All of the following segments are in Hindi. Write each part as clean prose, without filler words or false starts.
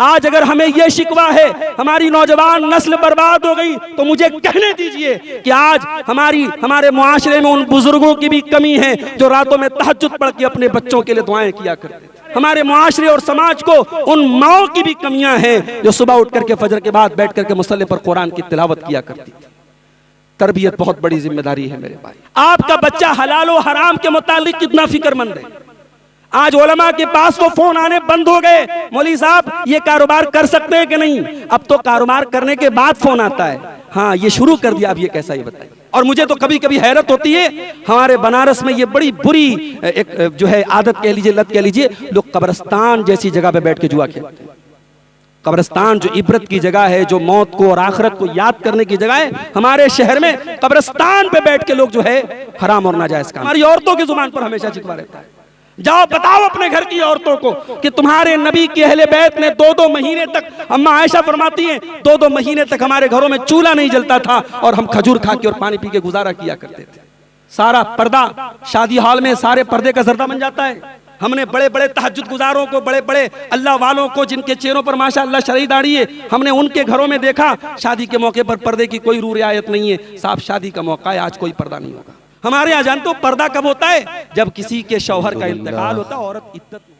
आज अगर हमें यह शिकवा है हमारी नौजवान नस्ल बर्बाद हो गई, तो मुझे कहने दीजिए कि आज हमारे मुआशरे में उन बुजुर्गों की भी कमी है जो रातों में तहज्जुद पढ़ के अपने बच्चों के लिए दुआएं किया करते थे। हमारे मुआशरे और समाज को उन माओं की भी कमियां हैं जो सुबह उठ करके फजर के बाद बैठ करके मुसल्ले पर कुरान की तिलावत किया करती थी। तरबियत बहुत बड़ी जिम्मेदारी है मेरे भाई। आपका बच्चा हलाल और हराम के मुतालिक कितना फिक्रमंद है। आज उलमा के पास तो फोन आने बंद हो गए, मौलवी साहब ये कारोबार कर सकते हैं कि नहीं। अब तो कारोबार करने के बाद फोन आता है, हाँ ये शुरू कर दिया, अब ये कैसा, ये बताइए। और मुझे तो कभी कभी हैरत होती है, हमारे बनारस में ये बड़ी बुरी एक जो है आदत कह लीजिए, लत कह लीजिए, लोग कब्रिस्तान जैसी जगह पे बैठ के जुआ खेलते हैं। कब्रिस्तान जो इबरत की जगह है, जो मौत को और आखिरत को याद करने की जगह है, हमारे शहर में कब्रिस्तान पे बैठ के लोग जो है हराम और नाजायज काम। हमारी औरतों की जुबान पर हमेशा शिकवा रहता है। जाओ बताओ अपने घर की औरतों को कि तुम्हारे नबी के अहले बैत ने 2-2 महीने तक, अम्मा आयशा फरमाती हैं 2-2 महीने तक हमारे घरों में चूल्हा नहीं जलता था और हम खजूर खा के और पानी पी के गुजारा किया करते थे। सारा पर्दा शादी हॉल में सारे पर्दे का जर्दा बन जाता है। हमने बड़े बड़े तहज्जुद गुजारों को, बड़े बड़े अल्लाह वालों को जिनके चेहरों पर माशाअल्लाह शरई दाढ़ी है, हमने उनके घरों में देखा शादी के मौके पर पर्दे की कोई रूह रियायत नहीं है। साहब शादी का मौका है, आज कोई पर्दा नहीं होगा। हमारे यहाँ जानते हो पर्दा कब होता है? जब किसी के शौहर का इंतकाल होता है, औरत इद्दत में।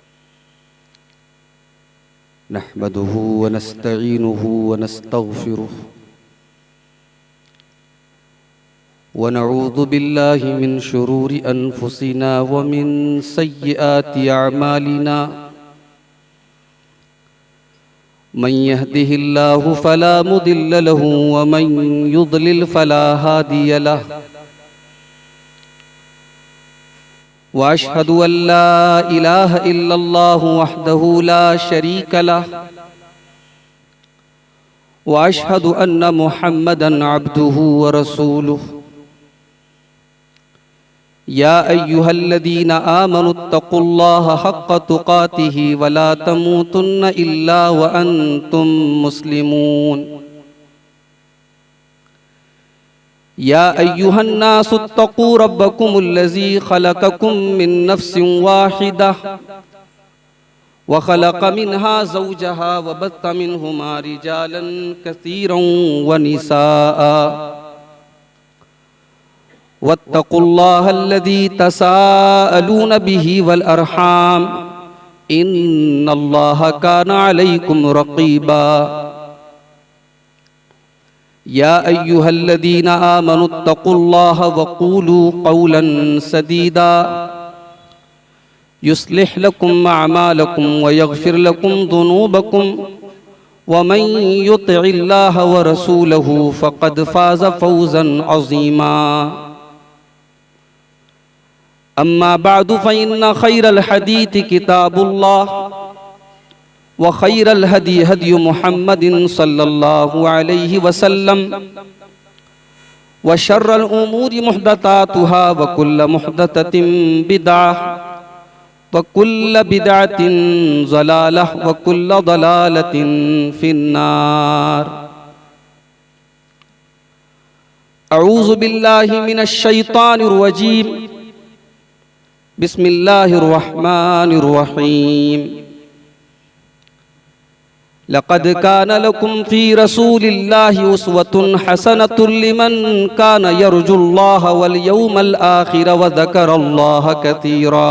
नहमदुहु व नस्तईनुहु व नस्तगफिरुहु व नऊज़ु बिल्लाहि मिन शुरूरि अनफुसिना व मिन सय्यिआति अअमालिना मन यहदिहिल्लाहु फला मुदिल्ल लहु व मन युद्लिल फला हादिय लहु व अशहदु अल्ला इलाहा इल्लल्लाहु वहदहु ला शरीक लहु व अशहदु अन्न मुहम्मदन अब्दुहु व रसूलुहु या अय्युहल्लज़ीना आमनुत्तक़ुल्लाहा हक़्क़ तुक़ातिही व ला तमूतुन्न इल्ला व अंतुम मुस्लिमून या अय्युहन्नासुत्तक़ू रब्बकुमुल्लज़ी ख़लक़कुम मिन नफ़्सिन वाहिदह व ख़लक़ मिन्हा ज़ौजहा व बत्थ मिन्हुमा रिजालन कसीरन व निसाअ वत्तक़ुल्लाहल्लज़ी तसाअलून बिही वल अरहाम इन्नल्लाहा काना अलैकुम रक़ीबा या अय्युहल्लज़ीना आमनुत्तक़ुल्लाहा वक़ूलू क़ौलन सदीदा युस्लिह लकुम अअमालकुम व यग़फिर लकुम ज़ुनूबकुम व मन युतिइल्लाहा व रसूलहु फ़क़द फ़ाज़ फ़ौज़न अज़ीमा अम्मा बादु फ़इन्न खैरल हदीथि किताबुल्लाह व खैरल हदी हदी मुहम्मदिन सल्लल्लाहु अलैहि वसल्लम व शर्रल उमूरि मुहदसातुहा व कुल्ल मुहदसतिन बिदअह व कुल्ल बिदअतिन ज़लालह व कुल्ल ज़लालतिन फिन्नार। अऊज़ु बिल्लाहि मिनश शैतानिर रजीम बिस्मिल्लाहिर रहमानिर रहीम लक़द कान लकुम फ़ी रसूलिल्लाहि उस्वतुन हसनतुन लिमन कान यरजुल्लाह वल यौमल आखिर व ज़करल्लाह कसीरा।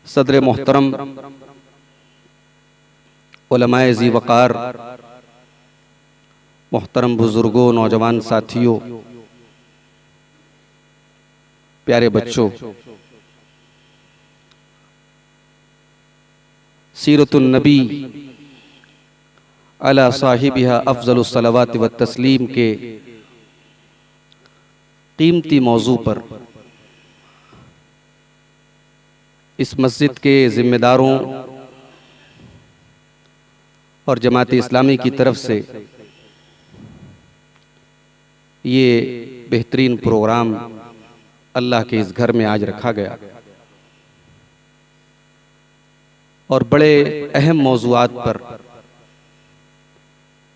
सदर मोहतरम उलमाए ज़ी वक़ार, मोहतरम बुजुर्गों, नौजवान साथियों, प्यारे बच्चों, सीरतुन नबी अला साहिबिहा अफ़ज़लुस सलावात व तस्लीम के कीमती मौजू पर इस मस्जिद के ज़िम्मेदारों और जमात इस्लामी की तरफ से ये बेहतरीन प्रोग्राम अल्लाह के इस घर में आज रखा गया और बड़े अहम मौज़ूआत पर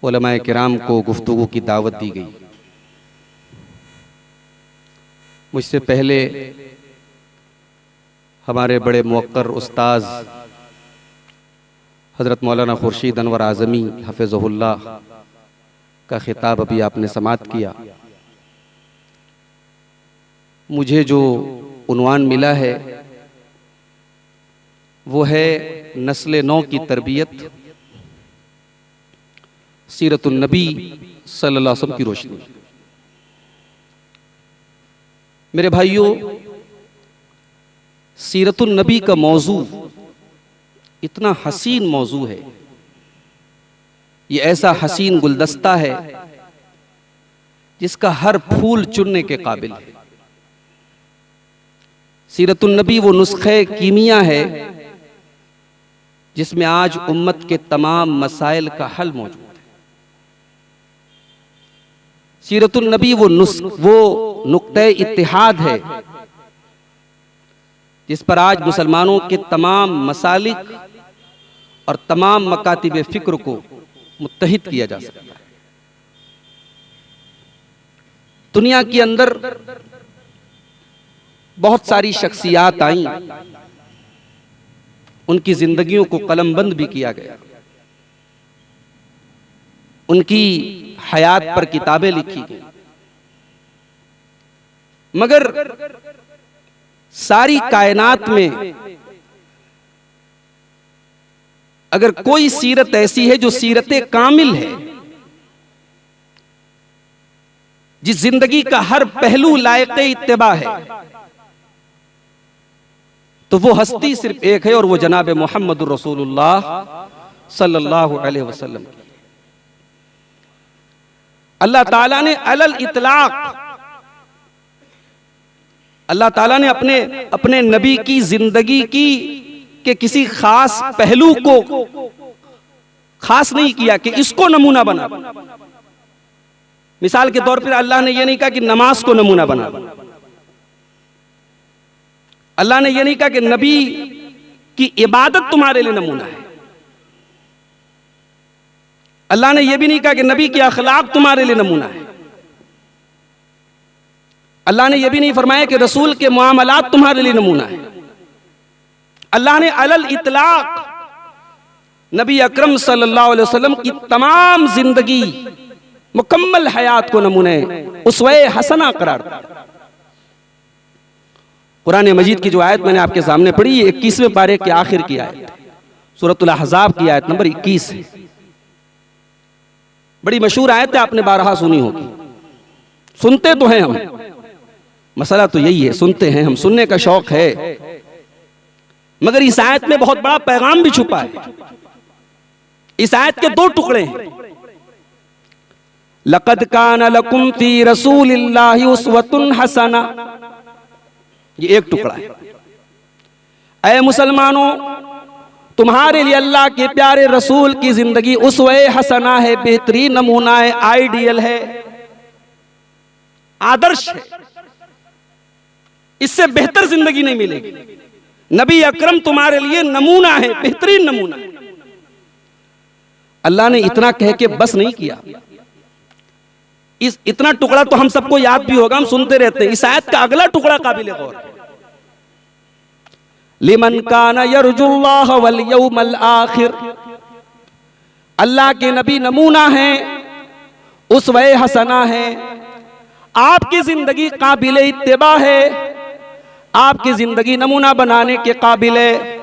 उलमाए किराम को गुफ्तगू की दावत दी गई। मुझसे पहले हमारे बड़े मुवक्कर उस्ताद हज़रत मौलाना खुर्शीद अनवर आज़मी हफ़िज़हुल्लाह का ख़िताब अभी आपने समाअत किया। मुझे जो उन्वान मिला है वो है नस्ल नौ की तरबियत, सीरतुन नबी सल्लल्लाहु अलैहि वसल्लम की रोशनी। मेरे भाइयों, सीरतुन नबी का मौजू इतना हसीन मौजू है, ये ऐसा हसीन गुलदस्ता है जिसका हर फूल चुनने के काबिल है। सीरतुन नबी वो नुस्खे कीमिया है जिसमें आज उम्मत के तमाम मसाइल का हल मौजूद है। सीरतुन नबी वो नुक्ते इत्तिहाद है जिस पर आज मुसलमानों के तमाम मसालिक और तमाम मकातिब फिक्र को मुत्तहिद किया जा सकता है। दुनिया के अंदर बहुत सारी शख्सियात आई, उनकी जिंदगियों को कलमबंद भी किया गया, उनकी हयात पर किताबें लिखी गई, मगर सारी कायनात में अगर कोई सीरत ऐसी है जो सीरत कामिल है, जिस जिंदगी का हर पहलू लायक इत्तिबा है, तो वो हस्ती सिर्फ एक है और वो जनाब मोहम्मदुर रसूलुल्लाह सल्लल्लाहु अलैहि वसल्लम की। अल्लाह ताला ने अलल इतलाक, अल्लाह ताला ने अपने नबी की जिंदगी की के किसी खास पहलू को खास नहीं किया कि इसको नमूना बना। मिसाल के तौर पर अल्लाह ने यह नहीं कहा कि नमाज को नमूना बना, अल्लाह ने यह नहीं कहा कि नबी की इबादत तुम्हारे लिए नमूना है, अल्लाह ने यह भी नहीं कहा कि नबी की अखलाक तुम्हारे लिए नमूना है, अल्लाह ने यह भी नहीं फरमाया कि रसूल के मुआमलात तुम्हारे लिए नमूना है। अल्लाह ने अलल इतलाक नबी अकरम सल्लल्लाहु अलैहि वसल्लम की तमाम जिंदगी मुकम्मल हयात को नमूने उसवे हसना करार दिया। कुरान मजीद की जो आयत मैंने आपके सामने पढ़ी, 21वें पारे के आखिर की आयत, सूरतुल अहज़ाब की आयत नंबर 21 है। बड़ी मशहूर आयत है, आपने बारहा सुनी होगी। सुनते तो हैं हम, मसला तो यही है, सुनते हैं हम, सुनने का शौक है, मगर इस आयत में बहुत बड़ा पैगाम भी छुपा है। इस आयत के दो टुकड़े हैं। लक़द काना लकुम फी रसूलिल्लाहि उस्वतुन हसना, ये एक टुकड़ा है। ऐ मुसलमानों, तुम्हारे लिए अल्लाह के प्यारे रसूल की जिंदगी उसवे हसना है, बेहतरीन नमूना है, आइडियल है, आदर्श है। इससे बेहतर जिंदगी नहीं मिलेगी। नबी अकरम तुम्हारे लिए नमूना है, बेहतरीन नमूना है। अल्लाह ने इतना कह के बस नहीं किया। इतना टुकड़ा तो हम सबको याद भी होगा, हम सुनते रहते हैं। इस आयत का अगला टुकड़ा काबिल गौर है। लिमन काना यरजुल्लाह वल यौमल आखिर, अल्लाह के नबी नमूना है, उसवे हसना है, आपकी जिंदगी काबिल इत्तिबा है, आपकी जिंदगी नमूना बनाने के काबिल है।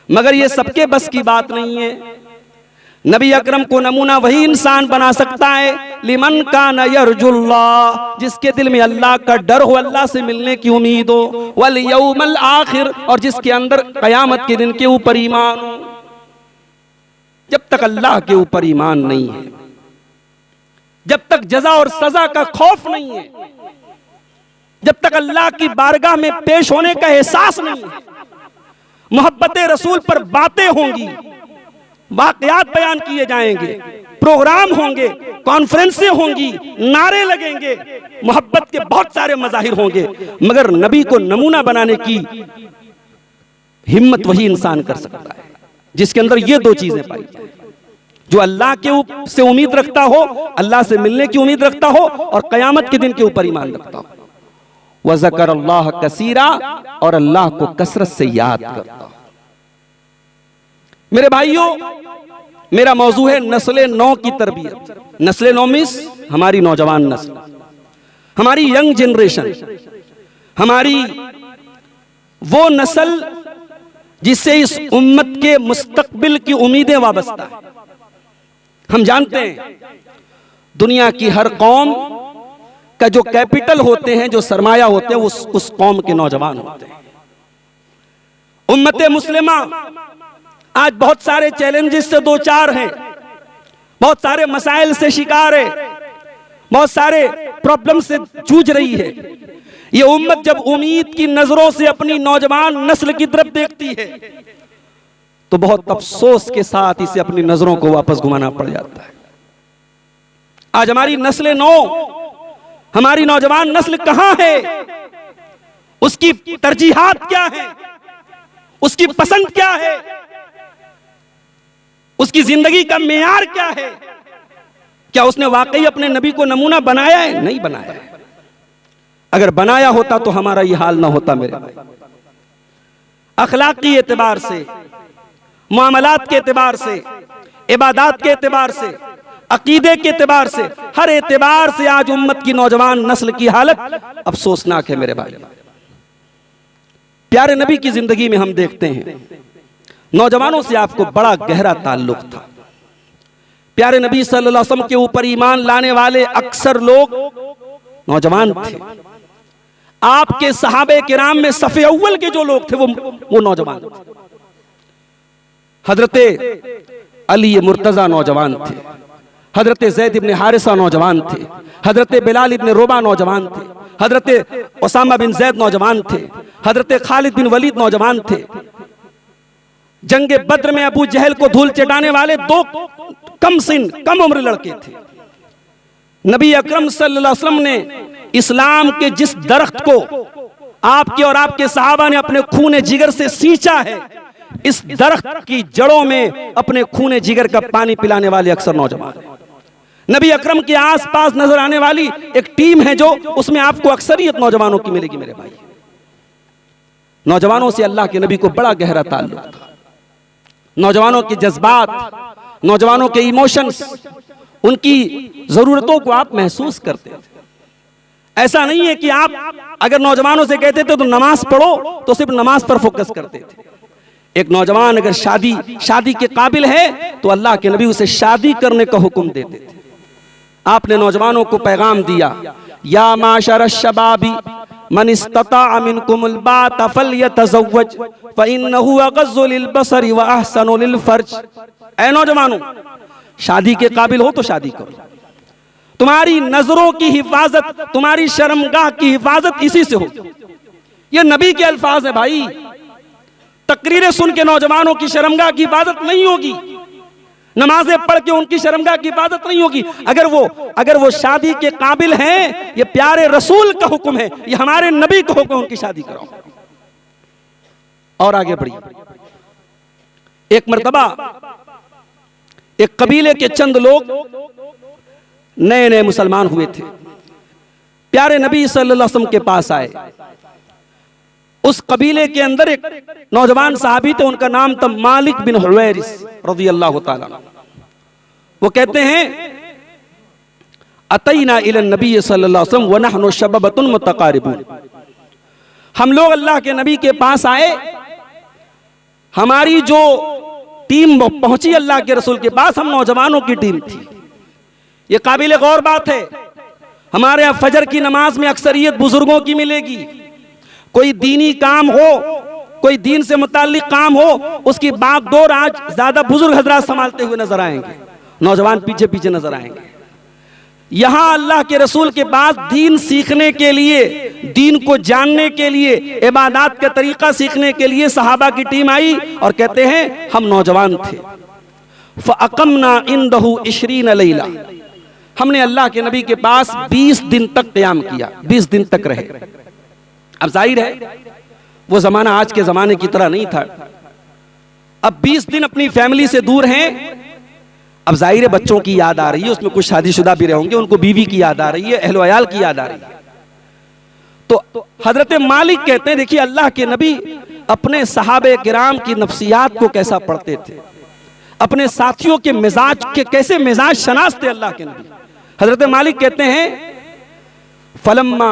मगर ये सबके बस की बात नहीं है। नबी अकरम को नमूना वही इंसान बना सकता है लिमन काना यरजुल्लाह, जिसके दिल में अल्लाह का डर हो, अल्लाह से मिलने की उम्मीद हो, वल यौमल आखिर, और जिसके अंदर कयामत के दिन के ऊपर ईमान हो। जब तक अल्लाह के ऊपर ईमान नहीं है, जब तक जजा और सजा का खौफ नहीं है, जब तक अल्लाह की बारगाह में पेश होने का एहसास नहीं है, मोहब्बत रसूल पर बातें होंगी, वाकयात बयान किए जाएंगे, प्रोग्राम होंगे, कॉन्फ्रेंसें होंगी, नारे लगेंगे, मोहब्बत के बहुत सारे मज़ाहिर होंगे, मगर नबी को नमूना बनाने की हिम्मत वही इंसान कर सकता है जिसके अंदर ये दो चीजें पाई जाए। जो अल्लाह के से उम्मीद रखता हो, अल्लाह से मिलने की उम्मीद रखता हो, और कयामत के दिन के ऊपर ईमान रखता हो। व ज़करल्लाह कसीरा, और अल्लाह को कसरत से याद करता। मेरे भाइयों, मेरा मौजू है नस्ल नौ की तरबियत। नस्ल नौ मीन्स हमारी नौजवान नस्ल, हमारी यंग जनरेशन, हमारी वो नस्ल जिससे इस उम्मत के मुस्तकबिल की उम्मीदें वाबस्ता है। हम जानते हैं दुनिया की हर कौम का जो कैपिटल होते हैं, जो सरमाया होते हैं, उस कौम के नौजवान होते हैं। उम्मत मुस्लिमा आज बहुत सारे चैलेंजेस से दो चार हैं, बहुत सारे मसाइल से शिकार है, बहुत सारे प्रॉब्लम से जूझ रही है। ये उम्मत जब उम्मीद की नजरों से अपनी नौजवान नस्ल की तरफ देखती है तो बहुत अफसोस के साथ इसे अपनी नजरों को वापस घुमाना पड़ जाता है। आज हमारी नस्ल नौ, हमारी नौजवान नस्ल कहां है, उसकी तरजीहात क्या है, उसकी पसंद क्या है, उसकी जिंदगी का मेयार क्या है? क्या उसने वाकई अपने नबी को नमूना बनाया है? नहीं बनाया है। अगर बनाया होता तो हमारा यह हाल ना होता मेरे भाई। अखलाकी एतबार से, मामलात के एतबार से, इबादत के एतबार से, अकीदे के एतबार से, हर एतबार से आज उम्मत की नौजवान नस्ल की हालत अफसोसनाक है मेरे भाई। प्यारे नबी की जिंदगी में हम देखते हैं नौजवानों से आपको बड़ा गहरा ताल्लुक था। प्यारे नबी सल्लल्लाहु अलैहि वसल्लम के ऊपर ईमान लाने वाले अक्सर लोग नौजवान थे। आपके सहाबे किराम में सफ़े अव्वल के जो लोग थे वो नौजवान थे। हजरते अली मुर्तजा नौजवान थे, हजरते ज़ैद इब्न हारिसा नौजवान थे, हजरते बिलाल इब्न रोबा नौजवान थे, हजरते उसामा बिन ज़ैद नौजवान थे, हजरते खालिद बिन वलीद नौजवान थे। जंगे बद्र में अबू जहल को धूल चटाने वाले दो कम उम्र लड़के थे। नबी अकरम सल्लल्लाहु अलैहि वसल्लम ने इस्लाम के जिस दरख्त को आपके और आपके सहाबा ने अपने खूने जिगर से सींचा है, इस दरख्त की जड़ों में अपने खूने जिगर का पानी पिलाने वाले अक्सर नौजवान। नबी अकरम के आसपास नजर आने वाली एक टीम है जो उसमें आपको अक्सरियत नौजवानों की मिलेगी मेरे भाई। नौजवानों से अल्लाह के नबी को बड़ा गहरा ताल्लुक था। नौजवानों के जज्बात, नौजवानों के इमोशंस, उनकी जरूरतों को आप महसूस करते थे। ऐसा नहीं है कि आप अगर नौजवानों से कहते थे तो नमाज पढ़ो तो सिर्फ नमाज पर फोकस करते थे। एक नौजवान अगर शादी के काबिल है तो अल्लाह के नबी उसे शादी करने का हुक्म देते थे। आपने नौजवानों को पैगाम दिया, या माशर शबाबी मन इस्तता मिनकुमुल बात फल्यतज़व्वज फ़इन्नहु अग़ज़्ज़ु लिलबसरि व अहसनु लिलफ़र्ज। ऐ नौजवानों, शादी के काबिल हो तो शादी करो। तुम्हारी नजरों की हिफाजत, तुम्हारी शर्मगाह की हिफाजत इसी से हो। ये नबी के अल्फाज है भाई। तकरीरें सुन के नौजवानों की शर्मगाह की हिफाजत नहीं होगी, नमाजें पढ़ के उनकी शर्मगाह की हिफाजत नहीं होगी। अगर वो शादी के काबिल हैं, ये प्यारे रसूल का हुक्म है, ये हमारे नबी का हुक्म है, उनकी शादी कराओ। और आगे बढ़िए। एक मर्तबा एक कबीले के चंद लोग नए नए मुसलमान हुए थे, प्यारे नबी सल्लल्लाहु अलैहि वसल्लम के पास आए। उस कबीले के अंदर एक नौजवान साहबी थे, उनका नाम था मालिक बिन हुवैरिस रज़ियल्लाहु ताला। वो कहते हैं, अतैना इलन नबी सल्लल्लाहु अलैहि वसल्लम व नहनु शबबतुन मुतकारिबून। हम लोग अल्लाह के नबी के पास आए, हमारी जो टीम पहुंची अल्लाह के रसूल के पास, हम नौजवानों की टीम थी। ये काबिल गौर बात है। हमारे यहाँ फजर की नमाज में अक्सरियत बुजुर्गों की मिलेगी। कोई दीनी काम हो, कोई दीन से मुताल्लिक काम हो, उसकी बागडोर आज ज्यादा बुजुर्ग हजरात संभालते हुए नजर आएंगे, नौजवान पीछे पीछे नजर आएंगे। यहां अल्लाह के रसूल के पास दीन सीखने के लिए, दीन को जानने के लिए, इबादत का तरीका सीखने के लिए सहाबा की टीम आई और कहते हैं हम नौजवान थे। फ़अक़मना इंदहु 20 लैला। हमने अल्लाह के नबी के पास 20 दिन तक क़याम किया, 20 दिन तक रहे। अब जाहिर है वो जमाना आज के जमाने की तरह नहीं था। अब 20 दिन अपनी फैमिली से दूर हैं। अब जाहिर है बच्चों की याद आ रही है, उसमें कुछ शादीशुदा भी रहेंगे, उनको बीवी की याद आ रही है, अहलो अयाल की याद आ रही है। तो हजरत मालिक कहते हैं, देखिए अल्लाह के नबी अपने सहाबे किराम की नफ्सियात को कैसा पढ़ते थे, अपने साथियों के मिजाज के कैसे मिजाज शनास थे अल्लाह के नबी। हजरत मालिक कहते हैं, फलम्मा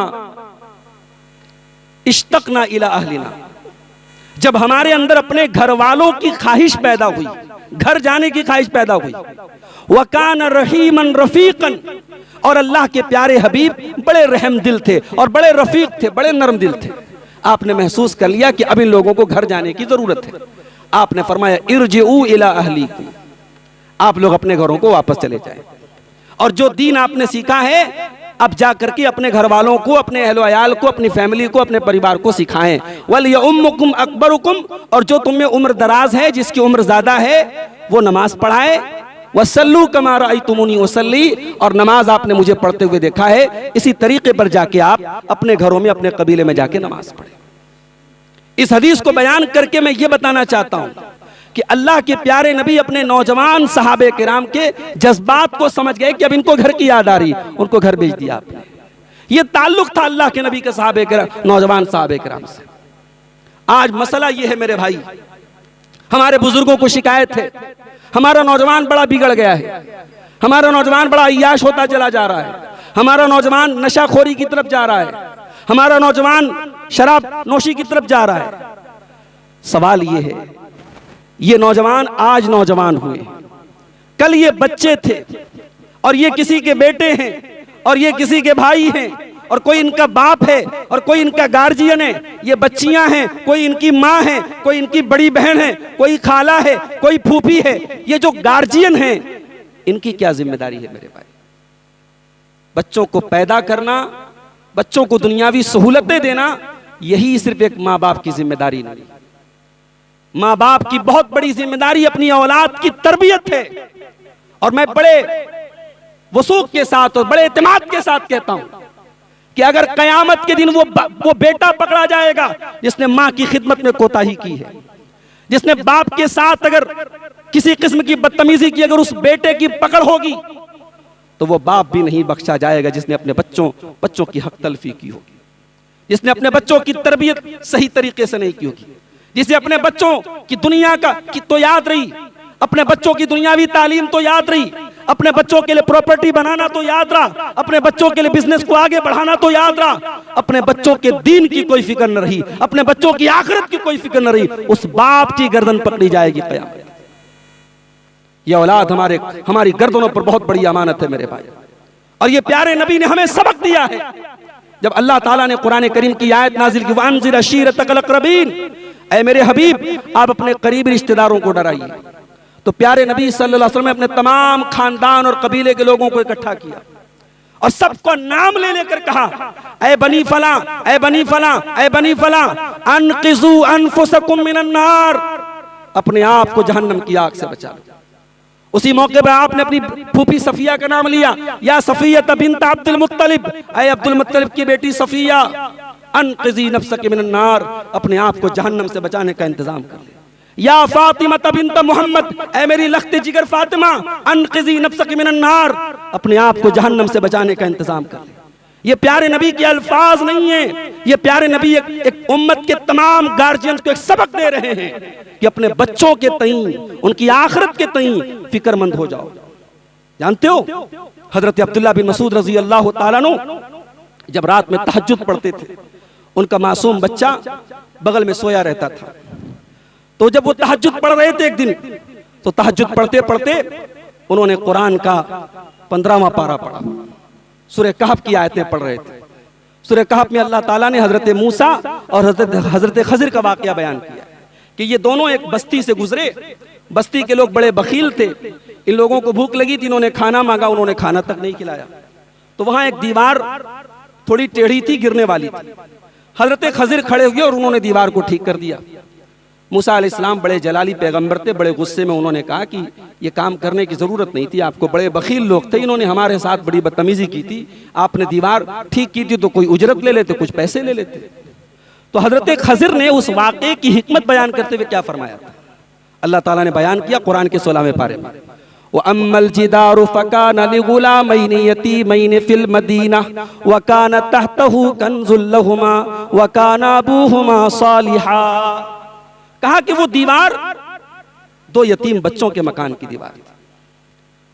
इश्तकना इला अहलिना, जब हमारे अंदर अपने घर वालों की ख्वाहिश पैदा हुई, घर जाने की ख्वाहिश पैदा हुई, वकान रहीमन रफीकन, और अल्लाह के प्यारे हबीब बड़े रहम दिल थे और बड़े रफीक थे, बड़े नरम दिल थे। आपने महसूस कर लिया कि अब इन लोगों को घर जाने की जरूरत है। आपने फरमाया इरजिऊ इला अहलीकुम, आप लोग अपने घरों को वापस चले जाएं, और जो दीन आपने सीखा है अब जा करके अपने घर वालों को, अपने अहलो अयाल को, अपनी फैमिली को, अपने परिवार को सिखाएं। वलियउम्मुकुम अकबरुकुम, और जो तुम में उम्र दराज है, जिसकी उम्र ज्यादा है, वो नमाज पढ़ाए। वसल्लू कमा रअयतुमुनी उसल्ली, और नमाज आपने मुझे पढ़ते हुए देखा है, इसी तरीके पर जाके आप अपने घरों में, अपने कबीले में जाके नमाज पढ़ें। इस हदीस को बयान करके मैं ये बताना चाहता हूं कि अल्लाह के प्यारे नबी अपने नौजवान सहाबे किराम के जज्बात को समझ गए कि अब इनको घर की याद आ रही, उनको घर भेज दिया आपने। ये ताल्लुक था अल्लाह के नबी के सहाबे किराम, नौजवान सहाबे किराम से। आज मसला ये है मेरे भाई, हमारे बुजुर्गों को शिकायत है, हमारा नौजवान बड़ा बिगड़ गया है, हमारा नौजवान बड़ा अय्याश होता चला जा रहा है, हमारा नौजवान नशाखोरी की तरफ जा रहा है, हमारा नौजवान शराब नोशी की तरफ जा रहा है। सवाल ये है, ये नौजवान आज नौजवान हुए, कल ये बच्चे थे, और ये किसी के बेटे हैं, और ये किसी के भाई हैं, और कोई इनका बाप है, और कोई इनका गार्जियन है। ये बच्चियां हैं, कोई इनकी माँ है, कोई इनकी बड़ी बहन है, कोई खाला है, कोई फूफी है। ये जो गार्जियन हैं, इनकी क्या जिम्मेदारी है मेरे भाई? बच्चों को पैदा करना, बच्चों को दुनियावी सहूलतें देना, यही सिर्फ एक माँ बाप की जिम्मेदारी नहीं। माँ बाप की बहुत बड़ी जिम्मेदारी अपनी औलाद की तरबियत है। और मैं बड़े वसूख के साथ और बड़े इत्मीनान के साथ कहता हूं कि अगर कयामत के दिन वो बेटा पकड़ा जाएगा जिसने मां की खिदमत में कोताही की है, जिसने बाप के साथ अगर किसी किस्म की बदतमीजी की, अगर उस बेटे की पकड़ होगी तो वो बाप भी नहीं बख्शा जाएगा जिसने अपने बच्चों की हक तलफी की होगी, जिसने अपने बच्चों की तरबियत सही तरीके से नहीं की होगी, जिसे अपने बच्चों की दुनिया की तो याद रही, अपने बच्चों की दुनियावी तालीम तो याद रही, अपने बच्चों के लिए प्रॉपर्टी बनाना तो याद रहा, अपने बच्चों के लिए बिजनेस को आगे बढ़ाना तो याद रहा, अपने बच्चों के दीन की कोई फिक्र न रही, अपने बच्चों की आखिरत की कोई फिक्र न रही, उस बाप की गर्दन पकड़ी जाएगी क़यामत। यह औलाद हमारी गर्दनों पर बहुत बड़ी अमानत है मेरे भाई। और ये प्यारे नबी ने हमें सबक दिया है। जब अल्लाह ताला ने कुरान करीम की आयत नाजिल की, वांज़िर अशीरतकल अक़रबीन, ऐ मेरे हबीब आप अपने करीबी रिश्तेदारों को डराइए, तो प्यारे नबी सल्लल्लाहु अलैहि वसल्लम ने अपने तमाम खानदान और कबीले के लोगों को इकट्ठा किया और सबको नाम ले लेकर कहा, ऐ बनी फला, ऐ बनी फला, ऐ बनी फला, अनक़िज़ू अनफ़ुसकुम मिनन नार, अपने आप को जहन्नम की आग से बचा लो। उसी मौके पर आपने अपनी फूफी सफिया का नाम लिया, या सफिय्यत बिन्त अब्दुल मुत्तलिब, ऐ अब्दुल मुत्तलिब की बेटी सफिया, अनक़िज़ी नफ़्सकी मिनन नार, अपने आप को जहन्नम से बचाने का इंतजाम कर ले। या फातिमा बिन्त मोहम्मद, ऐ मेरी लख्ते जिगर फातिमा, अनक़िज़ी नफ़्सकी मिनन नार, अपने आप को जहन्नम से बचाने का इंतजाम कर ले। ये प्यारे नबी के अल्फाज नहीं है, ये प्यारे नबी एक उम्मत के तमाम गार्जियंस को एक सबक दे रहे हैं कि अपने बच्चों के तईं, उनकी आखिरत के तईं फिक्रमंद हो जाओ। जानते हो हजरत अब्दुल्लाह बिन मसूद रज़ी अल्लाह ताला अन्हु जब रात में तहज्जुद पढ़ते थे, उनका मासूम बच्चा बगल में सोया रहता था। तो जब वो तहज्जुद पढ़ रहे थे एक दिन, तो तहज्जुद पढ़ते पढ़ते उन्होंने कुरान का 15वां पारा पढ़ा, सूरह कहफ की आयतें पढ़ रहे थे। सूरह कहफ में अल्लाह ताला ने हजरत मूसा और हजरत खज़िर का वाक़या बयान किया कि ये दोनों एक बस्ती से गुजरे। बस्ती के लोग बड़े बखील थे, इन लोगों को भूख लगी थी, इन्होंने खाना मांगा, उन्होंने खाना तक नहीं खिलाया। तो वहां एक दीवार थोड़ी टेढ़ी थी, गिरने वाली थी। हजरत खज़िर खड़े हुए और उन्होंने दीवार को ठीक कर दिया। मूसा अलैहिस्सलाम बड़े जलाली पैगंबर थे, बड़े गुस्से में उन्होंने कहा कि ये काम करने की जरूरत नहीं थी, आपको बड़े बखील लोग थे, इन्होंने हमारे साथ बड़ी बदतमीजी की थी, आपने दीवार ठीक की थी तो कोई उजरत ले लेते, कुछ पैसे ले लेते। तो हजरत खज़िर ने उस वाक़े की हिकमत बयान करते हुए क्या फरमाया था, अल्लाह ताला ने बयान किया कुरान के 16वें पारे में, व अम्मल जिदारु फकान लिगुलामैनि यतीमैनि फिल मदीना व कान तहतहु कंजुल लहुमा व कान अबूहुमा सालिहा। कहा कि वो दीवार दो यतीम बच्चों के मकान की दीवार थी।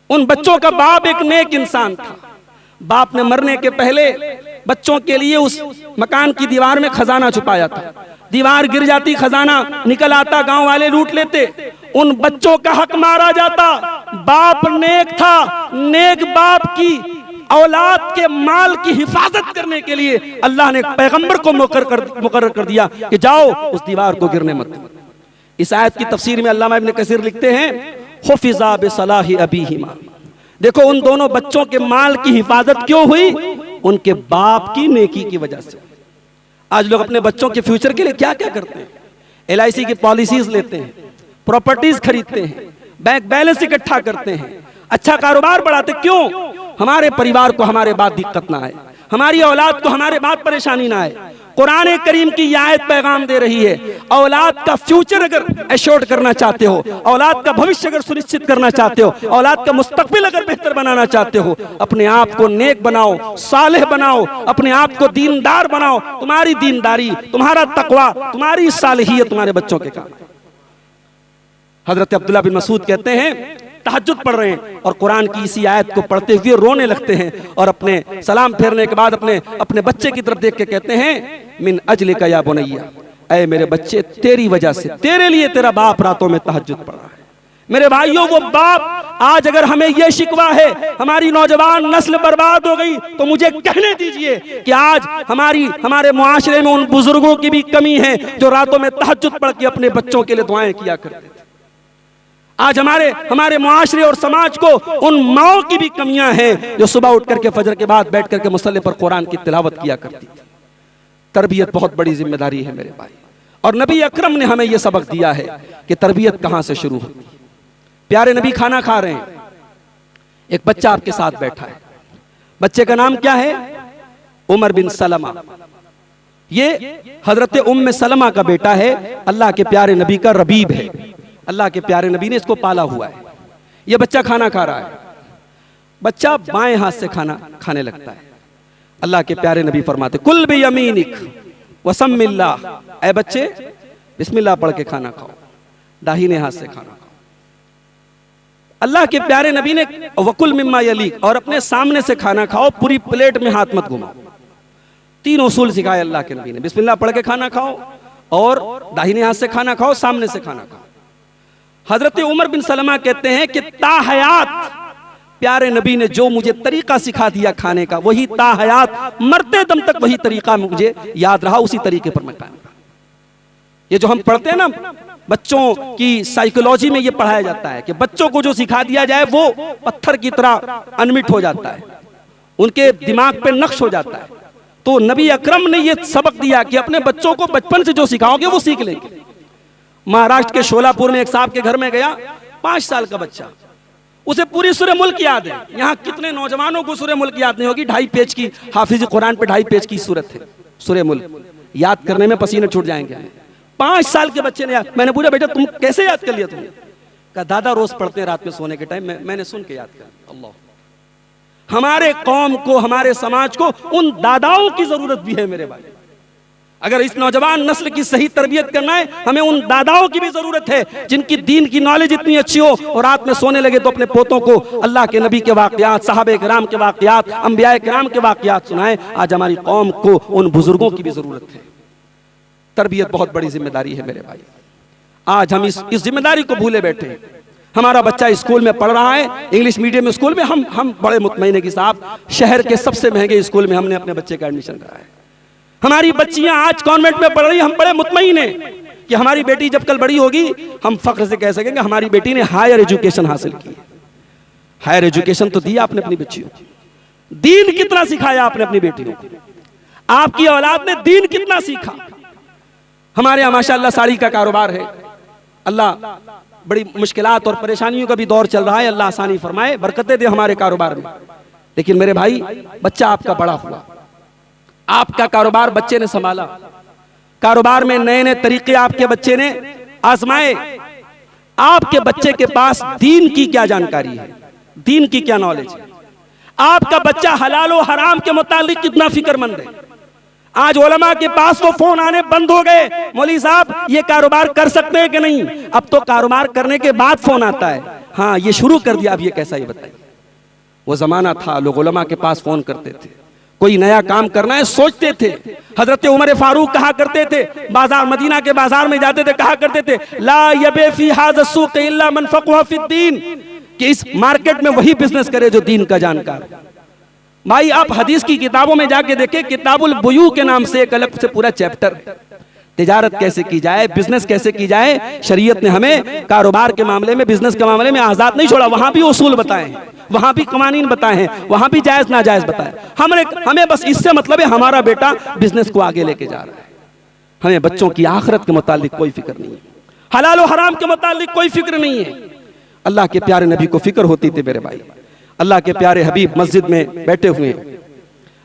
उन बच्चों का बाप एक नेक इंसान था। बाप ने मरने के पहले बच्चों के लिए उस मकान की दीवार में खजाना छुपाया था। दीवार गिर जाती, खजाना निकल आता, गांव वाले लूट लेते, उन बच्चों का हक मारा जाता। बाप नेक था, नेक बाप की औलाद के माल की हिफाजत करने के लिए अल्लाह ने पैगंबर को मुकर्रर कर दिया कि जाओ उस दीवार को गिरने मत। इस आयत की तफसीर में अल्लामा इब्न कसीर लिखते हैं, हुफिज़ा बिसलाहि अबीहिमा। देखो उन दोनों बच्चों के माल की हिफाजत क्यों हुई? उनके बाप की नेकी की वजह से। आज लोग अपने बच्चों के फ्यूचर के लिए क्या क्या करते हैं? LIC की पॉलिसीज लेते हैं, प्रॉपर्टीज खरीदते हैं, बैंक बैलेंस इकट्ठा करते हैं, अच्छा कारोबार बढ़ाते। क्यों? हमारे परिवार को हमारे बाद दिक्कत ना आए, हमारी औलाद को हमारे बाद परेशानी ना आए। कुरान करीम की यह आयत पैगाम दे रही है, औलाद का फ्यूचर अगर एश्योर्ड करना चाहते हो, औलाद का भविष्य अगर सुनिश्चित करना चाहते हो, औलाद का मुस्तकबिल अगर बेहतर बनाना चाहते हो, अपने आप को नेक बनाओ, सालेह बनाओ, अपने आप को दीनदार बनाओ। तुम्हारी दीनदारी, तुम्हारा तकवा, तुम्हारी सालिहियत तुम्हारे बच्चों के काम। हजरत अब्दुल्ला बिन मसूद कहते हैं, तहज्जुद पढ़ रहे हैं और कुरान की इसी आयत को पढ़ते हुए रोने लगते हैं और अपने सलाम फेरने के बाद अपने बच्चे की तरफ देख के कहते हैं, मिन अजलिका या बुनैया, ऐ मेरे बच्चे, तेरी वजह से, तेरे लिए तेरा बाप रातों में तहज्जुद पढ़ रहा है। मेरे भाइयों, वो बाप आज अगर हमें यह शिकवा है हमारी नौजवान नस्ल बर्बाद हो गई, तो मुझे कहने दीजिए कि आज हमारे मुआशरे में उन बुजुर्गों की भी कमी है जो रातों में तहज्जुद पढ़ के अपने बच्चों के लिए दुआएं किया करते थे। आज हमारे मुआशरे और समाज को उन माओं की भी कमियां हैं जो सुबह उठ करके फजर के बाद बैठ करके मुसल्ले पर कुरान की तिलावत किया करती थी। तरबियत बहुत बड़ी जिम्मेदारी है मेरे भाई, और नबी अकरम ने हमें यह सबक दिया है कि तरबियत कहां से शुरू होती है। प्यारे नबी खाना खा रहे हैं, एक बच्चा आपके साथ बैठा है। बच्चे का नाम क्या है? उमर बिन सलमा। ये हजरत उम्मे सलमा का बेटा है, अल्लाह के प्यारे नबी का रबीब है। अल्लाह के प्यारे नबी ने इसको पाला हुआ है। यह बच्चा खाना खा रहा है। बच्चा बाएं हाथ से खाना खाने लगता है। अल्लाह के प्यारे नबी फरमाते, कुल बियमीनिक वसम्मिल्लाह, ऐ बच्चे बिस्मिल्लाह पढ़ के खाना खाओ, दाहिने हाथ से खाना खाओ। अल्लाह के प्यारे नबी ने वकुल मिम्मा यलीक, और अपने सामने से खाना खाओ, पूरी प्लेट में हाथ मत घुमाओ। 3 उसूल सिखाए अल्लाह के नबी ने, बिस्मिल्लाह पढ़ के खाना खाओ, और दाहिने हाथ से खाना खाओ, सामने से खाना खाओ। हजरत उमर बिन सलमा कहते हैं कि ताहयात प्यारे नबी ने जो मुझे तरीका सिखा दिया खाने का, वही ताहयात मरते दम तक वही तरीका मुझे याद रहा, उसी तरीके पर मैं कायम रहा। ये जो हम पढ़ते हैं ना, बच्चों की साइकोलॉजी में ये पढ़ाया जाता है कि बच्चों को जो सिखा दिया जाए वो पत्थर की तरह अनमिट हो जाता है, उनके दिमाग पे नक्श हो जाता है। तो नबी अकरम ने ये सबक दिया कि अपने बच्चों को बचपन से जो सिखाओगे वो सीख लेंगे। महाराष्ट्र के शोलापुर में एक साहब के घर में गया, 5 साल का बच्चा, उसे पूरी सूरह मुल्क याद है। यहाँ कितने नौजवानों को सूरह मुल्क याद नहीं होगी? 2.5 पेज की, हाफिज कुरान पे 2.5 पेज की सूरत है सूरह मुल्क, याद करने में पसीने छूट जाएंगे। 5 साल के बच्चे ने याद। मैंने पूछा, बेटा तुम कैसे याद कर लिया तुमने? कहा दादा रोज पढ़ते हैं रात में सोने के टाइम, मैंने सुन के याद कर। अल्लाह, हमारे कौम को, हमारे समाज को उन दादाओं की जरूरत भी है मेरे भाई। अगर इस नौजवान नस्ल की सही तरबियत करना है, हमें उन दादाओं की भी जरूरत है जिनकी दीन की नॉलेज इतनी अच्छी हो और रात में सोने लगे तो अपने पोतों को अल्लाह के नबी के वाकयात, सहाबे किराम के वाकयात, अंबिया किराम के वाकयात सुनाएं। आज हमारी कौम को उन बुजुर्गों की भी जरूरत है। तरबियत बहुत बड़ी जिम्मेदारी है मेरे भाई। आज हम इस जिम्मेदारी को भूले बैठे हैं। हमारा बच्चा स्कूल में पढ़ रहा है, इंग्लिश मीडियम स्कूल में। हम बड़े मुतमईन है कि साहब शहर के सबसे महंगे स्कूल में हमने अपने बच्चे का एडमिशन कराया है। हमारी बच्चियां आज कॉन्वेंट में पढ़ रही, हम बड़े मुतमईन हैं कि हमारी बेटी जब कल बड़ी होगी हम फख्र से कह सकेंगे हमारी बेटी ने हायर एजुकेशन हासिल की। हायर एजुकेशन तो दिया आपने अपनी बच्चियों को, दीन कितना सिखाया आपने अपनी बेटियों को, आपकी औलाद ने दीन कितना सीखा। हमारे यहाँ माशाअल्लाह साड़ी का कारोबार है। अल्लाह बड़ी मुश्किलात और परेशानियों का भी दौर चल रहा है, अल्लाह आसानी फरमाए, बरकतें दे हमारे कारोबार में। लेकिन मेरे भाई, बच्चा आपका बड़ा हुआ, आपका कारोबार बच्चे ने संभाला, कारोबार में नए नए तरीके आपके बच्चे ने आजमाए, आपके बच्चे के पास दीन की क्या जानकारी है, दीन की क्या नॉलेज है? आपका बच्चा हलाल और हराम के मुतालिक कितना फिक्रमंद है? आज उलमा के पास तो फोन आने बंद हो गए, मौलवी साहब ये कारोबार कर सकते हैं कि नहीं? अब तो कारोबार करने के बाद फोन आता है, हाँ ये शुरू कर दिया, अब ये कैसा, ये बताइए। वो जमाना था लोग उलमा के पास फोन करते थे, कोई नया काम करना है सोचते थे। हजरत उमर फारूक कहा करते थे, बाजार मदीना के बाजार में जाते थे, कहा करते थे ला यबे फी हाज़ा सूक़ इल्ला मन फ़क़ह फ़िद्दीन, कि इस मार्केट में वही बिजनेस करे जो दीन का जानकार। भाई आप हदीस की किताबों में जाके देखें, किताबुल बुयू के नाम से एक अलग से पूरा चैप्टर, तिजारत कैसे की जाए, बिजनेस कैसे की जाए। शरीयत ने हमें कारोबार के मामले में, बिजनेस के मामले में आजाद नहीं छोड़ा, वहां भी उसूल बताए हैं, वहां भी कवानीन बताए हैं, वहां भी जायज नाजायज बताए। हमें बस इससे मतलब है हमारा बेटा बिजनेस को आगे लेके जा रहा है, हमें बच्चों की आखिरत के मुतालिक कोई फिक्र नहीं है, हलाल और हराम के मुतालिक कोई फिक्र नहीं है। अल्लाह के प्यारे नबी को फिक्र होती थी मेरे भाई। अल्लाह के प्यारे हबीब मस्जिद में बैठे हुए हैं,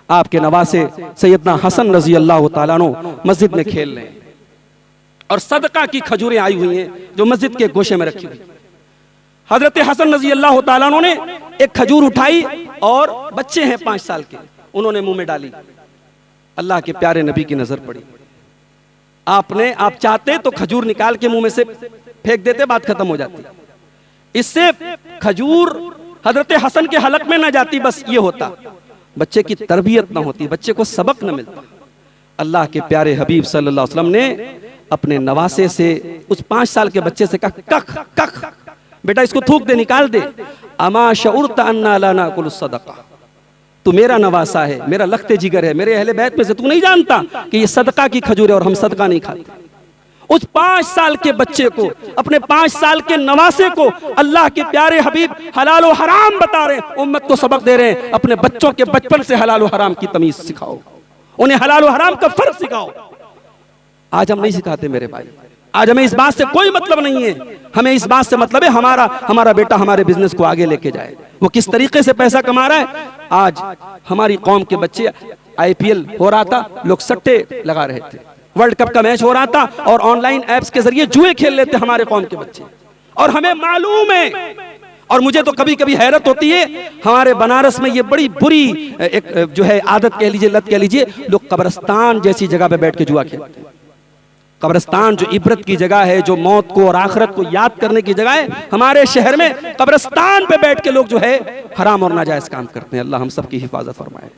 आपके नवासे सैयदना हसन रजी अल्लाह तआला अन्हु मस्जिद में खेल रहे हैं और सदका की खजूरें आई हुई हैं जो मस्जिद के गोशे में रखी हुई। हजरत हसन रजी अल्लाह तआला अन्हु ने एक खजूर उठाई और बच्चे हैं 5 साल के, उन्होंने मुंह में डाली। अल्लाह के प्यारे नबी की नजर पड़ी। आप चाहते तो खजूर निकाल के मुंह में से फेंक देते, बात खत्म हो जाती। इससे खजूर हजरत हसन के हलक में ना जाती, बस ये होता, बच्चे की तरबियत ना होती, बच्चे को सबक ना मिलता। अल्लाह के प्यारे हबीब सल्लल्लाहु अलैहि वसल्लम ने अपने नवासे से उस 5 साल के बच्चे से कहा, कख कख बेटा इसको थूक दे, निकाल दे। अमा शउरत अन्ना ला नाकुल सदका, तू मेरा नवासा है, मेरा लख्ते जिगर है, मेरे अहले बैत में से, तू नहीं जानता कि ये सदका की खजूर है और हम सदका नहीं खाते। उस 5 साल के बच्चे को, अपने 5 साल के नवासे को अल्लाह के प्यारे हबीब हलाल और हराम बता रहे हैं, उम्मत को सबक दे रहे हैं। अपने बच्चों के बचपन से हलाल और हराम की तमीज सिखाओ, उन्हें हलाल और हराम का फर्क सिखाओ। आज हम नहीं सिखाते मेरे भाई, आज हमें इस बात से कोई मतलब नहीं है, हमें इस बात से मतलब है हमारा बेटा हमारे बिजनेस को आगे लेके जाए, वो किस तरीके से पैसा कमा रहा है। आज हमारी कौम के बच्चे, IPL हो रहा था, लोग सट्टे लगा रहे थे, वर्ल्ड कप का मैच हो रहा था और ऑनलाइन एप्स के जरिए जुए खेल लेते हमारे कौम के बच्चे, और हमें मालूम है। और मुझे तो कभी कभी हैरत होती है, हमारे बनारस में ये बड़ी बुरी एक जो है आदत कह लीजिए, लत कह लीजिए, लोग कब्रिस्तान जैसी जगह पे बैठ के जुआ खेलते हैं। कब्रिस्तान जो इबरत की जगह है, जो मौत को और आखिरत को याद करने की जगह है, हमारे शहर में कब्रिस्तान पे बैठ के लोग जो है हराम और नाजायज काम करते हैं। अल्लाह हम सब की हिफाजत फरमाए।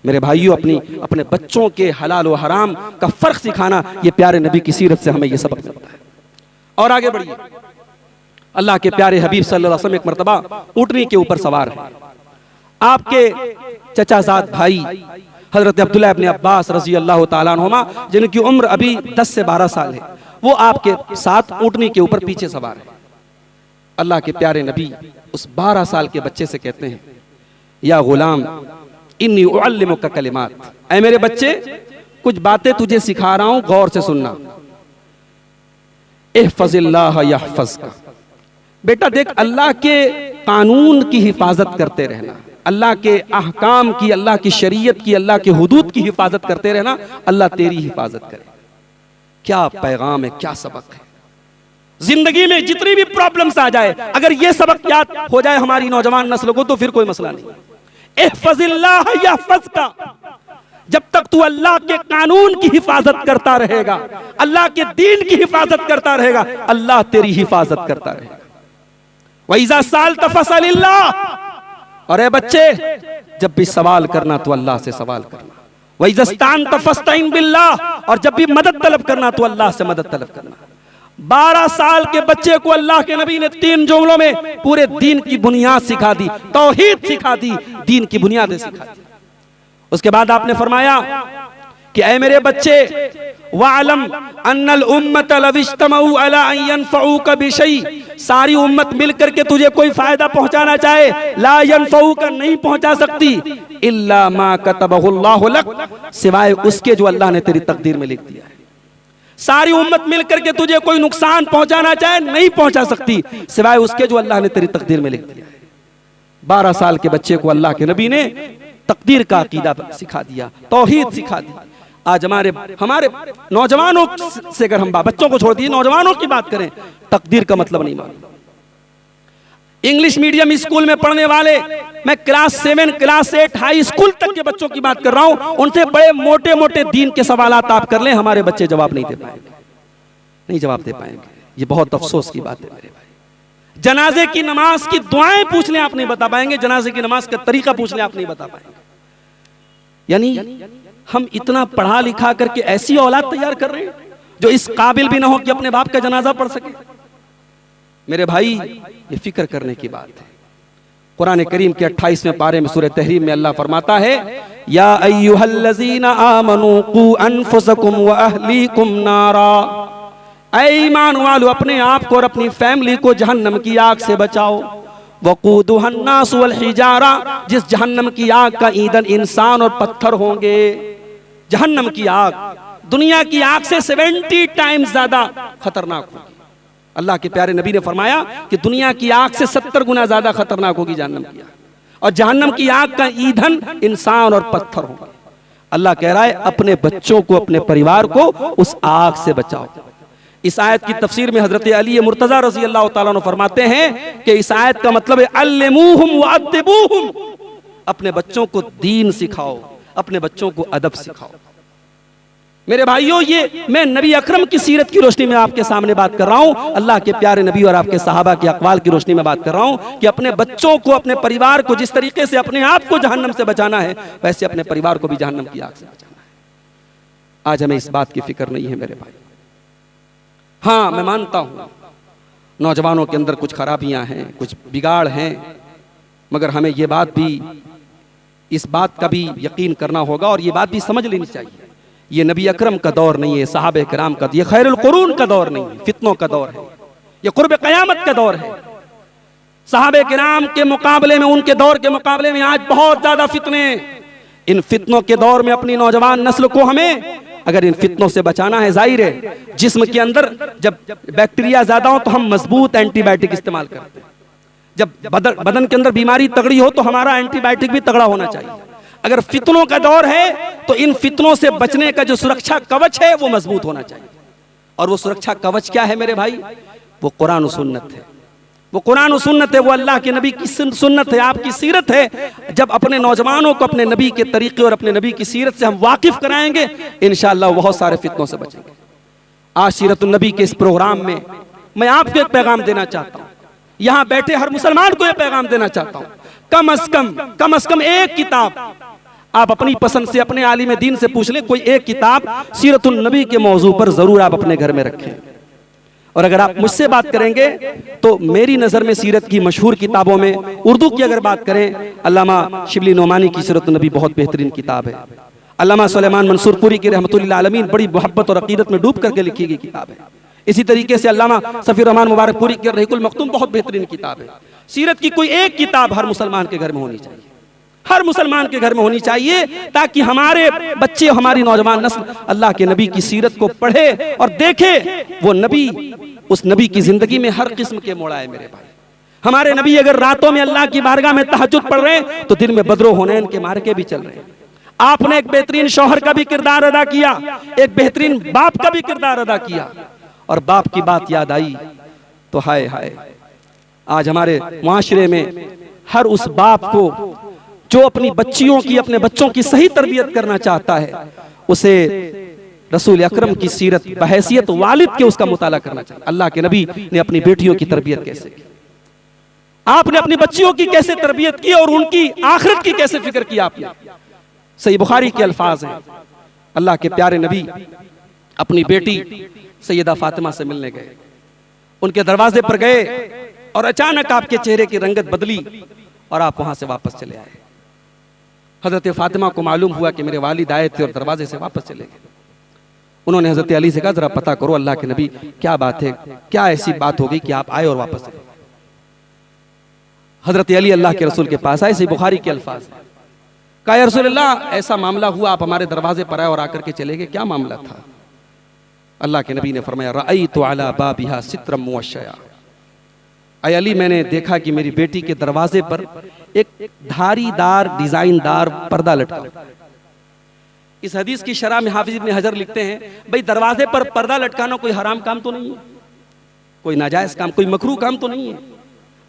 मेरे भाइयों, अपने बच्चों के हलाल और हराम का फर्क सिखाना, ये प्यारे नबी की सीरत से हमें ये सबक मिलता है। और आगे बढ़िए, अल्लाह के प्यारे हबीब सल्लल्लाहु अलैहि वसल्लम एक मर्तबा ऊँटनी के ऊपर सवार है। आपके चचाजाद भाई हजरत अब्दुल्लाह इब्न अब्बास रजी अल्लाह तआला अन्हुमा, जिनकी उम्र अभी 10 से 12 साल है, वो आपके साथ ऊँटनी के ऊपर पीछे सवार है। अल्लाह के प्यारे नबी उस 12 साल के बच्चे से कहते हैं, या गुलाम इन्नी उअल्लिमुका कलिमात, ऐ मेरे बच्चे कुछ बातें तुझे सिखा रहा हूं, गौर से सुनना। इहफज़िल्लाह यहफज़का, बेटा देख अल्लाह के कानून की हिफाजत करते रहना, अल्लाह के अहकाम की, अल्लाह की शरीयत की, अल्लाह के हुदूद की हिफाजत करते रहना, अल्लाह तेरी हिफाजत करे। क्या पैगाम है, क्या सबक है। जिंदगी में जितनी भी प्रॉब्लम्स आ जाए, अगर ये सबक याद हो जाए हमारी नौजवान नस्ल को, तो फिर कोई मसला नहीं। इहफज़िल्लाह यहफज़का, जब तक तू अल्लाह के कानून की हिफाजत करता रहेगा, अल्लाह के दीन की हिफाजत करता रहेगा, अल्लाह तेरी हिफाजत करता रहेगा। वइज़ा सालत फसअलिल्लाह, और ए बच्चे जब भी सवाल करना तो अल्लाह से सवाल करना। वइज़ा इस्तअनत फस्तईन बिल्लाह, और जब भी मदद तलब करना तो अल्लाह से मदद तलब करना। 12 साल के बच्चे को अल्लाह के नबी ने 3 जुमलों में पूरे दीन की बुनियाद सिखा दी, तौहीद सिखा दी, दीन की बुनियादें सिखा दी। उसके बाद आपने फरमाया कि ऐ मेरे बच्चे, वअलम अन्नल उम्मत लव इज्तमऊ अला अन यनफऊका बिशै, सारी उम्मत मिलकर के तुझे कोई फायदा पहुंचाना चाहे, ला यनफऊका नहीं पहुंचा सकती, इल्ला मा कतबहुल्लाहु लक, सिवाय उसके जो अल्लाह ने तेरी तकदीर में लिख दिया है। सारी उम्मत मिलकर के तुझे कोई नुकसान पहुंचाना चाहे, नहीं पहुंचा सकती, सिवाय उसके जो अल्लाह ने तेरी तकदीर में लिख दिया है। 12 साल के बच्चे को अल्लाह के नबी ने तकदीर का अकीदा सिखा दिया, तौहीद सिखा दी। आज हमारे हमारे नौजवानों से अगर हम बच्चों को छोड़ दिए नौजवानों की बात करें, तकदीर का मतलब नहीं मालूम। इंग्लिश मीडियम स्कूल में पढ़ने वाले, मैं क्लास 7 क्लास 8 हाई स्कूल तक के बच्चों की बात कर रहा हूं, उनसे बड़े मोटे मोटे दीन के सवालात आप कर लें, हमारे बच्चे जवाब नहीं दे पाएंगे, नहीं जवाब दे पाएंगे। ये बहुत अफसोस की बात है मेरे भाई। जनाजे की नमाज की दुआएं पूछ लें आप नहीं बता पाएंगे, जनाजे की नमाज का तरीका पूछ लें आप नहीं बता पाएंगे। यानी हम इतना पढ़ा लिखा करके ऐसी औलाद तैयार कर रहे हैं जो इस काबिल भी ना हो कि अपने बाप का जनाजा पढ़ सके। मेरे भाई, ये फिक्र करने की बात है। कुरान करीम के 28वें पारे में सूरह तहरीम में अल्लाह फरमाता है, या अय्युहल्लज़ीना आमनू कू अनफुसकुम व अहलीकुम नारा, ऐ ईमान वालों अपने आप को और अपनी फैमिली को जहन्नम की आग से बचाओ। वक़ूदुहन्नास वल हिजारा, जिस जहन्नम की आग का ईंधन इंसान और पत्थर होंगे। जहन्नम की आग दुनिया की आग से 70 टाइम्स ज्यादा खतरनाक होगी। अल्लाह के प्यारे नबी ने फरमाया कि दुनिया की आग से 70 गुना ज्यादा खतरनाक होगी जहन्नम की आग, और जहन्नम की आग का ईंधन इंसान और पत्थर होगा। अल्लाह कह रहा है अपने बच्चों को, अपने परिवार को उस आग से बचाओ। इस आयत की तफसीर में हजरत अली मुर्तजा रज़ी अल्लाह तआला अन्हु फरमाते हैं कि इस आयत का मतलब है अल्लिमूहुम व अद्दिबूहुम, अपने बच्चों को दीन सिखाओ, अपने बच्चों को अदब सिखाओ। मेरे भाइयों, ये मैं नबी अकरम की सीरत की रोशनी में आपके सामने बात कर रहा हूं, अल्लाह के प्यारे नबी और आपके सहाबा के अक़वाल की रोशनी में बात कर रहा हूं कि अपने बच्चों को, अपने परिवार को जिस तरीके से अपने आप को जहन्नम से बचाना है, वैसे अपने परिवार को भी जहन्नम की आग से बचाना है। आज हमें इस बात की फिक्र नहीं है मेरे भाई। हाँ, मैं मानता हूं नौजवानों के अंदर कुछ खराबियां हैं, कुछ बिगाड़ हैं, मगर हमें ये बात भी, इस बात का भी यकीन करना होगा और ये बात भी समझ लेनी चाहिए, ये नबी अकरम का दौर नहीं है, सहाबे किराम का, ये खैरुल कुरून का दौर नहीं है, फितनों का दौर है, ये कुर्ब क़यामत का दौर है। सहाबे किराम के मुकाबले में, उनके दौर के मुकाबले में आज बहुत ज्यादा फितने। इन फितनों के दौर में अपनी नौजवान नस्ल को हमें अगर इन फितनों से बचाना है, जाहिर है जिस्म के अंदर जब बैक्टीरिया ज्यादा हो तो हम मजबूत एंटीबायोटिक इस्तेमाल करते हैं, जब बदन के अंदर बीमारी तगड़ी हो तो हमारा एंटीबायोटिक भी तगड़ा होना चाहिए। अगर फितनों का दौर है तो इन फितनों से बचने का जो सुरक्षा कवच है वो मजबूत होना चाहिए। और वो सुरक्षा कवच क्या है मेरे भाई? वो कुरान और सुन्नत है, वो कुरान और सुन्नत है, वो अल्लाह के नबी की सुन्नत है, आपकी सीरत है। जब अपने नौजवानों को अपने नबी के तरीके और अपने नबी की सीरत से हम वाकिफ कराएंगे, इंशाअल्लाह बहुत सारे फितनों से बचेंगे। आज सीरतुन नबी के इस प्रोग्राम में मैं आपको एक पैगाम देना चाहता हूँ, यहाँ बैठे हर मुसलमान को यह पैगाम देना चाहता हूँ, कम अज कम एक किताब आप अपनी पसंद से, अपने आलिम दीन से पूछ लें, कोई एक किताब सीरतुन नबी के मौजू पर जरूर आप अपने घर में रखें। और अगर आप मुझसे बात करेंगे तो मेरी नज़र में सीरत की मशहूर किताबों में उर्दू की अगर बात करें, अल्लामा शिबली नोमानी की सीरतुन नबी बहुत बेहतरीन किताब है। अल्लामा सुलेमान मंसूरपुरी की रहमतुल्लाह अलमीन बड़ी मोहब्बत और अकीदत में डूब करके लिखी गई किताब है। इसी तरीके से अल्लामा सफीर रहमान मुबारकपुरी की रहीकुल मख्तूम बहुत बेहतरीन किताब है। सीरत की कोई एक किताब हर मुसलमान के घर में होनी चाहिए, हर मुसलमान के घर में होनी चाहिए, ताकि हमारे बच्चे, हमारी नौजवान नस्ल अल्लाह के नबी की सीरत को पढ़े और देखे। वो नबी, उस नबी की जिंदगी में हर किस्म के मोड़ आए मेरे भाई। हमारे नबी अगर रातों में अल्लाह की बारगाह में तहज्जुद पढ़ रहे हैं तो दिन में बद्र हुनैन के मार्के भी चल रहे हैं। आपने एक बेहतरीन शौहर का भी किरदार अदा किया, एक बेहतरीन बाप का भी किरदार अदा किया, और बाप की बात याद आई तो हाय हाय, आज हमारे मुआशरे में हर उस बाप को जो अपनी बच्चियों की, अपने बच्चों की सही तरबियत करना चाहता है, उसे रसूल अकरम की सीरत बहैसियत वालिद के उसका मुताला करना चाहिए। अल्लाह के नबी ने अपनी बेटियों की तरबियत कैसे की, आपने अपनी बच्चियों की कैसे तरबियत की और उनकी आखिरत की कैसे फिक्र की आपने। सही बुखारी के अल्फाज हैं, अल्लाह के प्यारे नबी अपनी बेटी सैयदा फातिमा से मिलने गए, उनके दरवाजे पर गए और अचानक आपके चेहरे की रंगत बदली और आप वहां से वापस चले आए। हजरत फातिमा को मालूम हुआ कि मेरे वालिद आए थे और दरवाजे से वापस चले गए। उन्होंने हजरत अली से कहा जरा पता करो अल्लाह के नबी क्या बात है, क्या ऐसी बात हो गई कि आप आए और वापस चले गए। हजरत अली अल्लाह के रसूल के पास आए, सही बुखारी के अल्फाज, कहा या रसूलल्लाह ऐसा मामला हुआ, आप हमारे दरवाजे पर आए और आकर के चले गए, क्या मामला था? अल्लाह के नबी ने फरमाया रअयतु अला बाबिहा सित्रम मुवश्शया, ऐ अली मैंने देखा कि मेरी बेटी के दरवाजे पर एक धारीदार डिजाइनदार पर्दा लटका। इस हदीस की शरह में हाफिज इब्न हजर लिखते हैं, भाई दरवाजे पर पर्दा लटकाना कोई हराम काम तो नहीं है, कोई नाजायज काम, कोई मकरूह काम तो नहीं है।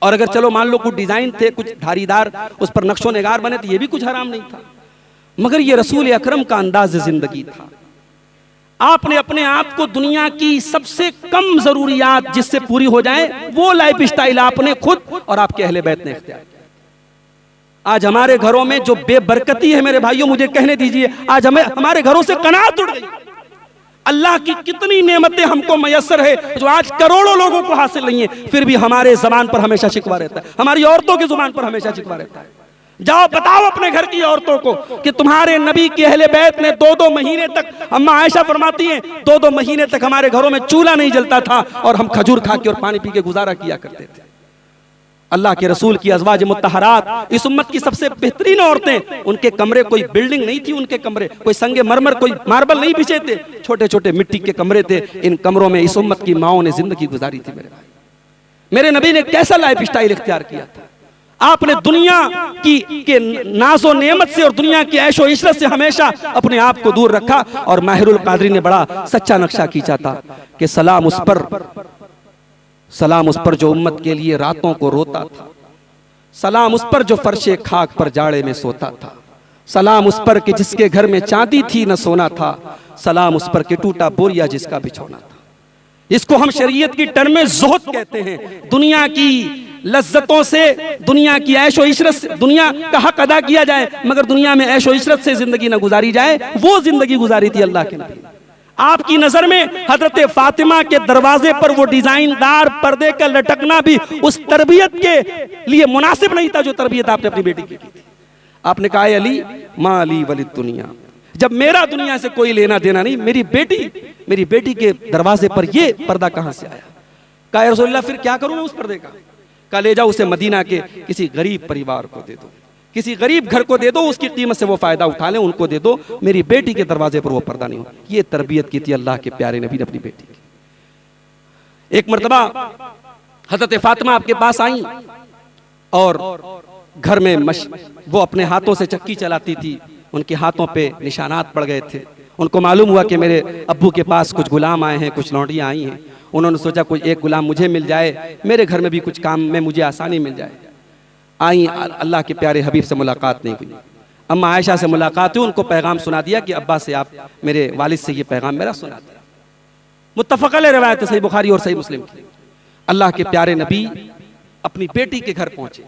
और अगर चलो मान लो कुछ डिजाइन थे, कुछ धारीदार उस पर नक्शो निगार बने, तो ये भी कुछ हराम नहीं था। मगर ये रसूल अकरम का अंदाज जिंदगी था। आपने अपने आप को दुनिया की सबसे कम जरूरियात जिससे पूरी हो जाए वो लाइफ स्टाइल आपने खुद और आपके अहले बैत ने इख्तियार किया। आज हमारे घरों में जो बेबरकती है मेरे भाइयों, मुझे कहने दीजिए, आज हमारे घरों से कनात उड़ गई। अल्लाह की कितनी नेमतें हमको मयसर है जो आज करोड़ों लोगों को हासिल नहीं है, फिर भी हमारे जबान पर हमेशा शिकवा रहता है, हमारी औरतों की जुबान पर हमेशा शिकवा रहता है। जाओ बताओ अपने घर की औरतों को कि तुम्हारे नबी के अहले बैत ने 2-2 महीने तक, अम्मा आयशा फरमाती हैं 2-2 महीने तक हमारे घरों में चूल्हा नहीं जलता था और हम खजूर खा के और पानी पी के गुजारा किया करते थे। अल्लाह के रसूल की अज़वाज मुत्तहरात, इस उम्मत की सबसे बेहतरीन औरतें, उनके कमरे कोई बिल्डिंग नहीं थी, उनके कमरे कोई संगे मरमर, कोई मार्बल नहीं बिछे थे, छोटे छोटे मिट्टी के कमरे थे। इन कमरों में इस उम्मत की माओं ने जिंदगी गुजारी थी। मेरे भाई, मेरे नबी ने कैसा लाइफ स्टाइल इख्तियार किया था। आपने दुनिया की के नाजो नेमत से और दुनिया की ऐशो इशरत से हमेशा अपने आप को दूर रखा। और माहिरुल कादरी ने बड़ा सच्चा नक्शा खींचा था कि सलाम उस पर जो उम्मत के लिए रातों को रोता था, सलाम उस पर जो फर्शे खाक पर जाड़े में सोता था, सलाम उस पर कि जिसके घर में चांदी थी न सोना था, सलाम उस पर कि टूटा बोरिया जिसका बिछोना था। इसको हम शरीयत की टर्म में ज़ुहद कहते हैं। दुनिया की लज्जतों से, दुनिया की ऐशो इशरत से दुनिया का हक अदा किया जाए, मगर दुनिया में ऐशो इशरत से जिंदगी न गुजारी जाए। वो जिंदगी गुजारी थी अल्लाह के नबी। आपकी नजर में हजरत फातिमा के दरवाजे पर वो डिजाइनदार पर्दे का लटकना भी उस तरबियत के लिए मुनासिब नहीं था जो तरबियत आपने अपनी बेटी की थी। आपने कहा अली माँ अली वली दुनिया, जब मेरा दुनिया से कोई लेना देना नहीं, मेरी बेटी के दरवाजे पर ये पर्दा कहां से आया? कहा या रसूलल्लाह फिर क्या करूं मैं उस पर्दे का? कहा ले जाओ उसे मदीना के किसी गरीब परिवार को दे दो, किसी गरीब घर को दे दो, उसकी कीमत से वो फायदा उठा लें, उनको दे दो, मेरी बेटी के दरवाजे पर वो पर्दा नहीं हो। ये तरबियत की थी अल्लाह के प्यारे नबी ने अपनी बेटी की। एक मर्तबा हजरत फातिमा आपके पास आई और घर में वो अपने हाथों से चक्की चलाती थी, उनके हाथों पे निशानात पड़ गए थे। उनको मालूम हुआ कि मेरे अब्बू के पास कुछ गुलाम आए हैं, कुछ लौंडियाँ आई हैं। उन्होंने सोचा कोई एक गुलाम मुझे मिल जाए, मेरे घर में भी कुछ काम में मुझे आसानी मिल जाए। आई, अल्लाह के प्यारे हबीब से मुलाकात नहीं हुई। अम्मा आयशा से मुलाकात हुई, उनको पैगाम सुना दिया कि अब्बा से आप मेरे वालिद से ये पैगाम मेरा सुना दिया। मुत्तफ़क़ अलैह रिवायत है सही बुखारी और सही मुस्लिम की। अल्लाह के प्यारे नबी अपनी बेटी के घर पहुंचे।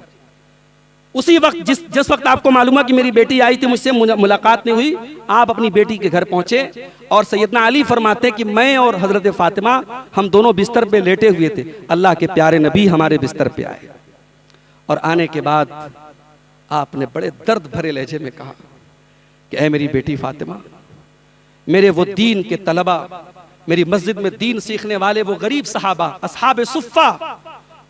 उसी वक्त जिस वक्त आपको मालूम है कि मेरी बेटी आई थी, मुझसे मुलाकात नहीं हुई, आप अपनी बेटी के घर पहुंचे और सैयदना अली फरमाते हैं कि मैं और हजरत फातिमा हम दोनों बिस्तर पे लेटे हुए थे। अल्लाह के प्यारे नबी हमारे बिस्तर पे आए और आने के बाद आपने बड़े दर्द भरे लहजे में कहा कि ऐ मेरी बेटी फातिमा, मेरे वो दीन के तलबा, मेरी मस्जिद में दीन सीखने वाले वो गरीब सहाबा असहाबे सुफ़ा,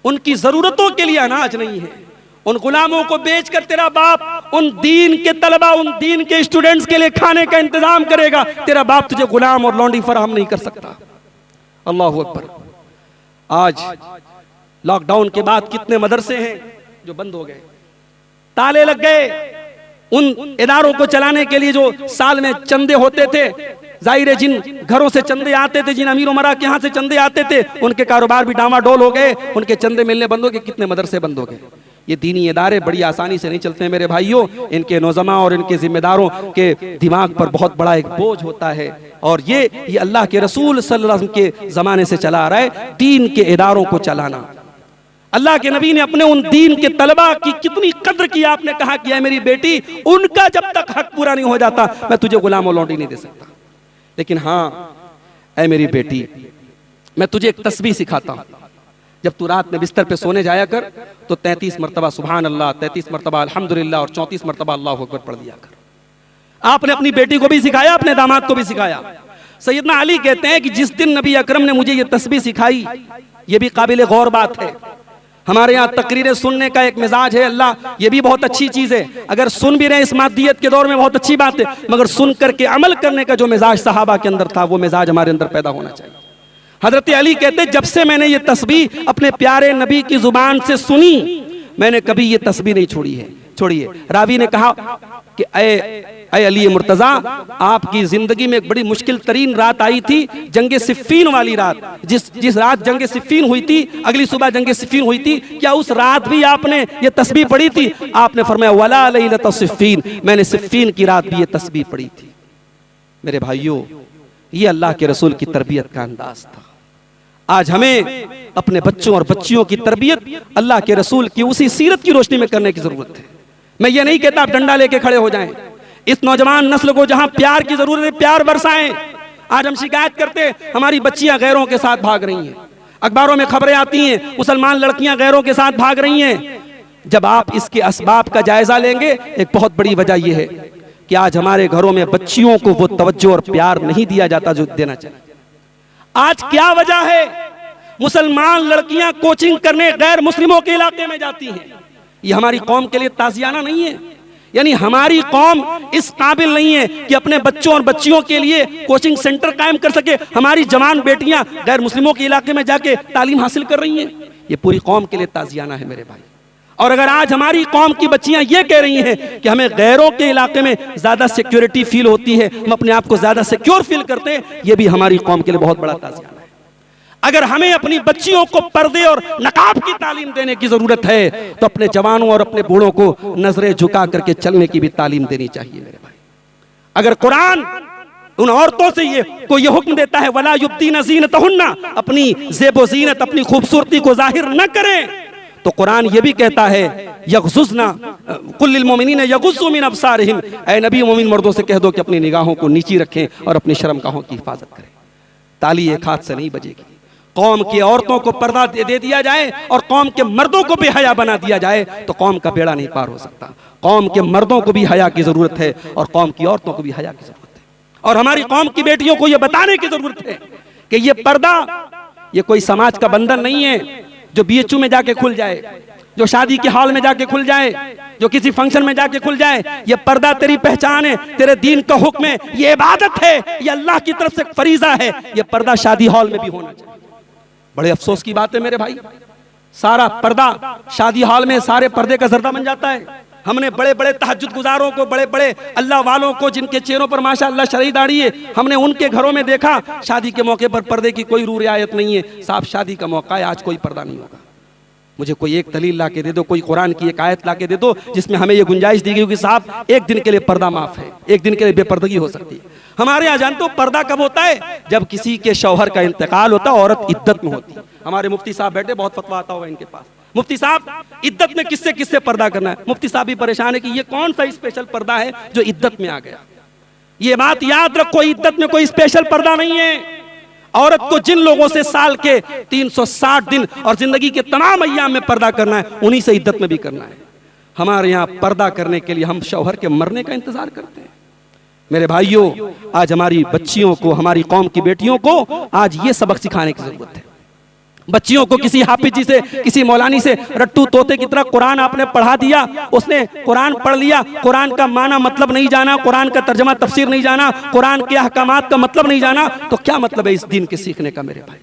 उनकी जरूरतों के लिए अनाज नहीं है। उन गुलामों को बेचकर तेरा बाप उन दीन के तलबा, उन दीन के स्टूडेंट्स के लिए खाने का इंतजाम करेगा। तेरा बाप तुझे गुलाम और लौंडी फराहम नहीं कर सकता। अल्लाह अकबर। आज लॉकडाउन के बाद कितने मदरसे हैं जो बंद हो गए, ताले लग गए। उन इदारों को चलाने के लिए जो साल में चंदे होते थे, जाहिर जिन घरों से चंदे आते थे, जिन अमीर उमरा के यहाँ से चंदे आते थे, उनके कारोबार भी डामाडोल हो गए, उनके चंदे मिलने बंद हो गए, कितने मदरसे बंद हो गए। ये दीनी इदारे बड़ी आसानी से नहीं चलते हैं मेरे भाइयों। इनके नौजमा और इनके जिम्मेदारों के दिमाग पर बहुत बड़ा एक बोझ होता है। और ये अल्लाह के रसूल सल्लल्लाहु अलैहि वसल्लम के जमाने से चला आ रहा है, दीन के इदारों को चलाना। अल्लाह के नबी ने अपने उन दीन के तलबा की कितनी कद्र की। आपने कहा कि है मेरी बेटी, उनका जब तक हक पूरा नहीं हो जाता मैं तुझे गुलाम और लौंडी नहीं दे सकता। लेकिन हाँ ऐ मेरी बेटी, मैं तुझे एक तस्बीह सिखाता हूँ। जब तू रात में बिस्तर पे सोने जाया कर तो 33 मरतबा सुभान अल्लाह, 33 मरतबा अल्हम्दुलिल्लाह और 34 मरतबा अल्लाहु अकबर पढ़ दिया कर। आपने अपनी बेटी को भी सिखाया, अपने दामाद को भी सिखाया। सैयदना अली कहते हैं कि जिस दिन नबी अकरम ने मुझे ये तस्बीह सिखाई, ये भी काबिल गौर बात है। हमारे यहाँ तकरीरें सुनने का एक मिजाज है, अल्लाह ये भी बहुत अच्छी चीज़ है। अगर सुन भी रहे इस मादियत के दौर में बहुत अच्छी बात है, मगर सुन करके अमल करने का जो मिजाज सहाबा के अंदर था, वो मिजाज हमारे अंदर पैदा होना चाहिए। हजरत अली कहते जब से मैंने ये तस्बीह अपने प्यारे नबी की जुबान से सुनी, मैंने कभी ये तस्बीह नहीं छोड़िए। रावी ने कहा कि ऐ अली मुर्तजा, आपकी जिंदगी में एक बड़ी मुश्किल तरीन रात आई थी, जंगे सिफ़ीन वाली रात। जिस रात जंगे सिफ़ीन हुई थी, अगली सुबह जंगे सिफ़ीन हुई थी, क्या उस रात भी आपने ये तस्बीह पढ़ी थी? आपने फरमाया वला लैलत सिफ़ीन, मैंने सिफ़ीन की रात भी ये तस्बीह पढ़ी थी। मेरे भाइयों, ये अल्लाह के रसूल की तरबियत का अंदाज था। आज हमें अपने बच्चों और बच्चियों की तरबियत अल्लाह के रसूल की उसी सीरत की रोशनी में करने की जरूरत है। मैं ये नहीं कहता आप डंडा लेके खड़े हो जाएं। इस नौजवान नस्ल को जहां प्यार की जरूरत है, प्यार बरसाएं। आज हम शिकायत करते हैं हमारी बच्चियां गैरों के साथ भाग रही हैं, अखबारों में खबरें आती हैं मुसलमान लड़कियां गैरों के साथ भाग रही हैं। जब आप इसके असबाब का जायजा लेंगे, एक बहुत बड़ी वजह यह है कि आज हमारे घरों में बच्चियों को वो तवज्जो और प्यार नहीं दिया जाता जो देना चाहिए। आज क्या वजह है? मुसलमान लड़कियां कोचिंग करने गैर मुस्लिमों के इलाके में जाती हैं। ये हमारी कौम के लिए ताजियाना नहीं है। यानी हमारी कौम इस काबिल नहीं है कि अपने बच्चों और बच्चियों के लिए कोचिंग सेंटर कायम कर सके। हमारी जवान बेटियां गैर मुस्लिमों के इलाके में जाके तालीम हासिल कर रही हैं। ये पूरी कौम के लिए ताजियाना है मेरे भाई। और अगर आज हमारी कौम की बच्चियां ये कह रही हैं कि हमें गैरों के इलाके में ज्यादा सिक्योरिटी फील होती है, हम अपने आप को ज्यादा सिक्योर फील करते हैं, ये भी हमारी कौम के लिए बहुत बड़ा ताजियाना है। अगर हमें अपनी बच्चियों को पर्दे और नकाब की तालीम देने की जरूरत है, तो अपने जवानों और अपने बूढ़ों को नजरें झुका करके चलने की भी तालीम देनी चाहिए मेरे भाई। अगर कुरान उन औरतों से ये हुक्म देता है वला युब्दीना ज़ीनतहुन्ना, अपनी ज़ेबो ज़ीनत, अपनी खूबसूरती को जाहिर न करें, तो कुरान ये भी कहता है यग़ज़ुज़ना कुल लिल मोमिनीना यग़ुज़्ज़ू मिन अब्सारिहिम, ऐ नबी मोमिन मर्दों से कह दो कि अपनी निगाहों को नीची रखें और अपनी शर्मगाहों की हिफाजत करें। ताली एक हाथ से नहीं बजेगी। कौम की औरतों को पर्दा दे दिया जाए और कौम के मर्दों को बेहया बना दिया जाए तो कौम का बेड़ा नहीं पार हो सकता। कौम के मर्दों को भी हया की जरूरत है और कौम की औरतों को भी हया की जरूरत है। और हमारी कौम की बेटियों को यह बताने की जरूरत है कि ये पर्दा ये कोई समाज का बंधन नहीं है जो BHU में जाके खुल जाए, जो शादी के हॉल में जाके खुल जाए, जो किसी फंक्शन में जाके खुल जाए। ये पर्दा तेरी पहचान है, तेरे दीन का हुक्म है, ये इबादत है, ये अल्लाह की तरफ से फरीजा है। ये पर्दा शादी हॉल में भी होना चाहिए। बड़े अफसोस की बात है मेरे भाई, सारा पर्दा शादी हॉल में सारे पर्दे का जर्दा बन जाता है। हमने बड़े बड़े तहज्जुद गुजारों को, बड़े बड़े अल्लाह वालों को जिनके चेहरों पर माशाअल्लाह शरई दाढ़ी है, हमने उनके घरों में देखा शादी के मौके पर पर्दे की कोई रूह रियायत नहीं है। साहब शादी का मौका है, आज कोई पर्दा नहीं होगा। मुझे कोई एक दलील ला के दे दो, कोई कुरान की एक आयत ला के दे दो जिसमें हमें ये गुंजाइश दी गई कि साहब एक दिन के लिए पर्दा माफ है, एक दिन के लिए बेपर्दगी हो सकती है। हमारे यहाँ जानते हो पर्दा कब होता है? जब किसी के शौहर का इंतकाल होता है, औरत इद्दत में होती है। हमारे मुफ्ती साहब बैठे, बहुत फतवा आता होगा इनके पास। मुफ्ती साहब इद्दत में किससे किससे पर्दा करना है? मुफ्ती साहब भी परेशान है कि ये कौन सा स्पेशल पर्दा है जो इद्दत में आ गया। ये बात याद रखो, इद्दत में कोई स्पेशल पर्दा नहीं है। औरत को जिन लोगों से साल के 360 दिन और जिंदगी के तमाम अय्याम में पर्दा करना है, उन्हीं से इद्दत में भी करना है। हमारे यहाँ पर्दा करने के लिए हम शौहर के मरने का इंतजार करते हैं। मेरे भाइयों, आज हमारी बच्चियों को, हमारी कौम की बेटियों को आज ये सबक सिखाने की जरूरत है। बच्चियों को किसी हाफिज जी से, किसी मौलानी से रट्टू तोते की तरह कुरान आपने पढ़ा दिया, उसने कुरान पढ़ लिया, कुरान का माना मतलब नहीं जाना, कुरान का तर्जमा तफसीर नहीं जाना, कुरान के अहकामात का मतलब नहीं जाना, तो क्या मतलब है इस दीन के सीखने का मेरे भाई?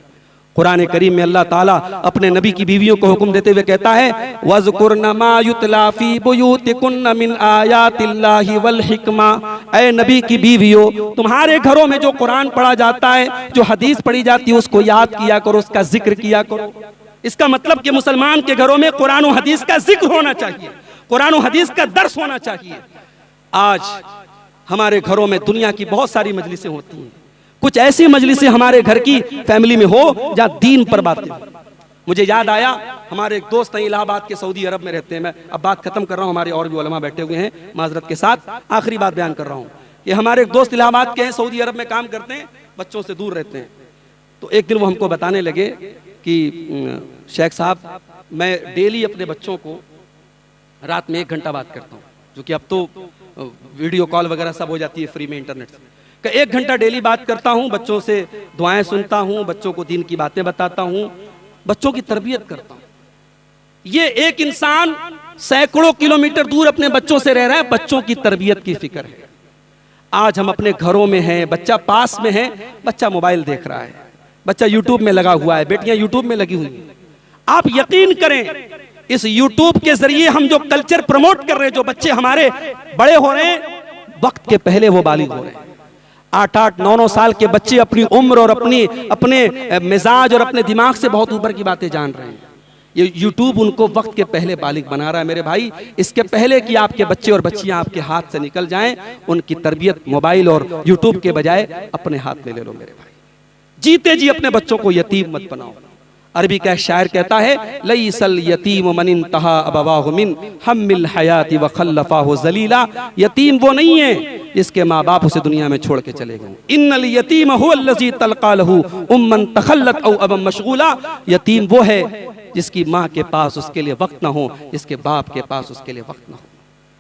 कुरान करीम में अल्लाह ताला अपने नबी की बीवियों को हुक्म देते हुए कहता है वज़कुरना मा युतला फी बुयूतिकुन्ना मिन आयातिल्लाहि वल हिकमा। ऐ नबी की बीवियों, तुम्हारे घरों में जो कुरान पढ़ा जाता है, जो हदीस पढ़ी जाती है, उसको याद किया करो, उसका जिक्र किया करो। इसका मतलब कि मुसलमान के घरों में कुरान और हदीस का जिक्र होना चाहिए, कुरान और हदीस का दर्स होना चाहिए। आज हमारे घरों में दुनिया की बहुत सारी मजलिसें होती हैं, कुछ ऐसी मजलिसें हमारे घर की फैमिली में हो जहां दीन पर बातें। मुझे याद आया, हमारे एक दोस्त हैं इलाहाबाद के, सऊदी अरब में रहते हैं। मैं अब बात खत्म कर रहा हूं, हमारे और भी उलमा बैठे हुए हैं, माजरत के साथ आखिरी बात बयान कर रहा हूं। ये हमारे एक दोस्त इलाहाबाद के हैं, सऊदी अरब में काम करते हैं, बच्चों से दूर रहते हैं। तो एक दिन वो हमको बताने लगे कि शेख साहब, मैं डेली अपने बच्चों को रात में 1 घंटा बात करता हूँ, जो कि अब तो वीडियो कॉल वगैरह सब हो जाती है फ्री में, इंटरनेट से। 1 घंटा डेली बात करता हूं, बच्चों से दुआएं सुनता हूं, बच्चों को दीन की बातें बताता हूं, बच्चों की तरबियत करता हूं। ये एक इंसान सैकड़ों किलोमीटर दूर अपने बच्चों से रह रहा है, बच्चों की तरबियत की फिक्र है। आज हम अपने घरों में हैं, बच्चा पास में है, बच्चा मोबाइल देख रहा है, बच्चा यूट्यूब में लगा हुआ है, बेटियां यूट्यूब में लगी हुई हैं। आप यकीन करें इस यूट्यूब के जरिए हम जो कल्चर प्रमोट कर रहे हैं, जो बच्चे हमारे बड़े हो रहे हैं, वक्त के पहले वो बालिग हो रहे हैं। 8-8, 9-9 साल के बच्चे अपनी उम्र और अपने मिजाज और अपने दिमाग से बहुत ऊपर की बातें जान रहे हैं। ये यूट्यूब उनको वक्त के पहले बालिग बना रहा है मेरे भाई। इसके पहले कि आपके बच्चे और बच्चियां आपके हाथ से निकल जाएं, उनकी तरबियत मोबाइल और यूट्यूब के बजाय अपने हाथ में ले लो मेरे भाई। जीते जी अपने बच्चों को यतीम मत बनाओ। अरबी का एक शायर कहता है, लईसल यतीम मन इंतहा अबवाहु मिन हम्मिल हयाती व खल्लफाहु जलीला। यतीम वो नहीं है जिसके माँ बाप उसे दुनिया में छोड़ के चले गए। इन्नल यतीम हुवल्लज़ी तलक़ा लहू उम्मन तखल्लत औ अबन मशगूला। यतीम वो है जिसकी माँ के पास उसके लिए वक्त ना हो, जिसके बाप के पास उसके लिए वक्त ना हो।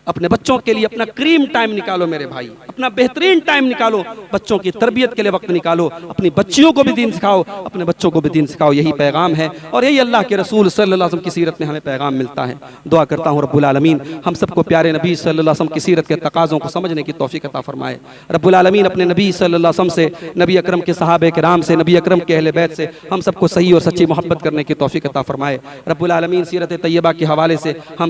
अपने बच्चों के लिए अपना क्रीम टाइम निकालो मेरे भाई, अपना बेहतरीन टाइम निकालो, बच्चों की तरबियत के लिए वक्त निकालो, अपनी बच्चियों को भी दीन सिखाओ, अपने बच्चों को भी दीन सिखाओ। यही पैगाम है और यही अल्लाह के रसूल सल्लल्लाहु अलैहि वसल्लम की सीरत में हमें पैगाम मिलता है। दुआ करता हूँ रब्बुल आलमीन हम सबको प्यारे नबी सल्लल्लाहु अलैहि वसल्लम की सीरत के तकाज़ों को समझने की तौफीक अता फरमाए। रब्बुल आलमीन अपने नबी सल्लल्लाहु अलैहि वसल्लम से, नबी अकरम के सहाबे किराम से, नबी अकरम के अहले बैत से हम सबको सही और सच्ची मोहब्बत करने की तौफीक अता फरमाए। रब्बुल आलमीन सीरत तैयबा के हवाले से हम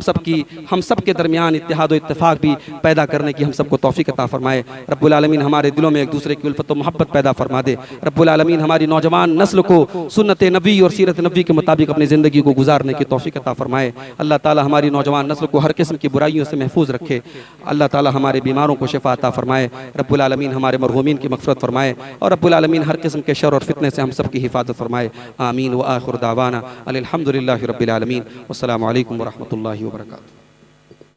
सब के दरमियान इत्तेहाद व इत्तेफाक भी पैदा करने की हम सबको तौफीक अता फरमाए। रब्बुल आलमीन हमारे दिलों में एक दूसरे की उल्फत व मोहब्बत पैदा फरमा दे। रब्बुल आलमीन हमारी नौजवान नस्ल को सुन्नत नबी और सीरत नबी के मुताबिक अपनी ज़िंदगी को गुजारने की तौफीक अता फरमाए। अल्लाह ताला हमारी नौजवान नस्ल को हर किस्म की बुराइयों से महफूज रखे। अल्लाह ताला हमारे बीमारों को शिफा अता फरमाए। रब्बुल आलमीन हमारे मरहूमीन की मग़फ़िरत फरमाए और रब्बुल आलमीन हर किस्म के शर और फितने से हम सब की हिफाजत फरमाए। आमीन व आखिर दावाना अल्हम्दुलिल्लाहि रब्बिल आलमीन। अस्सलामु अलैकुम व रहमतुल्लाहि व बरकातुहू।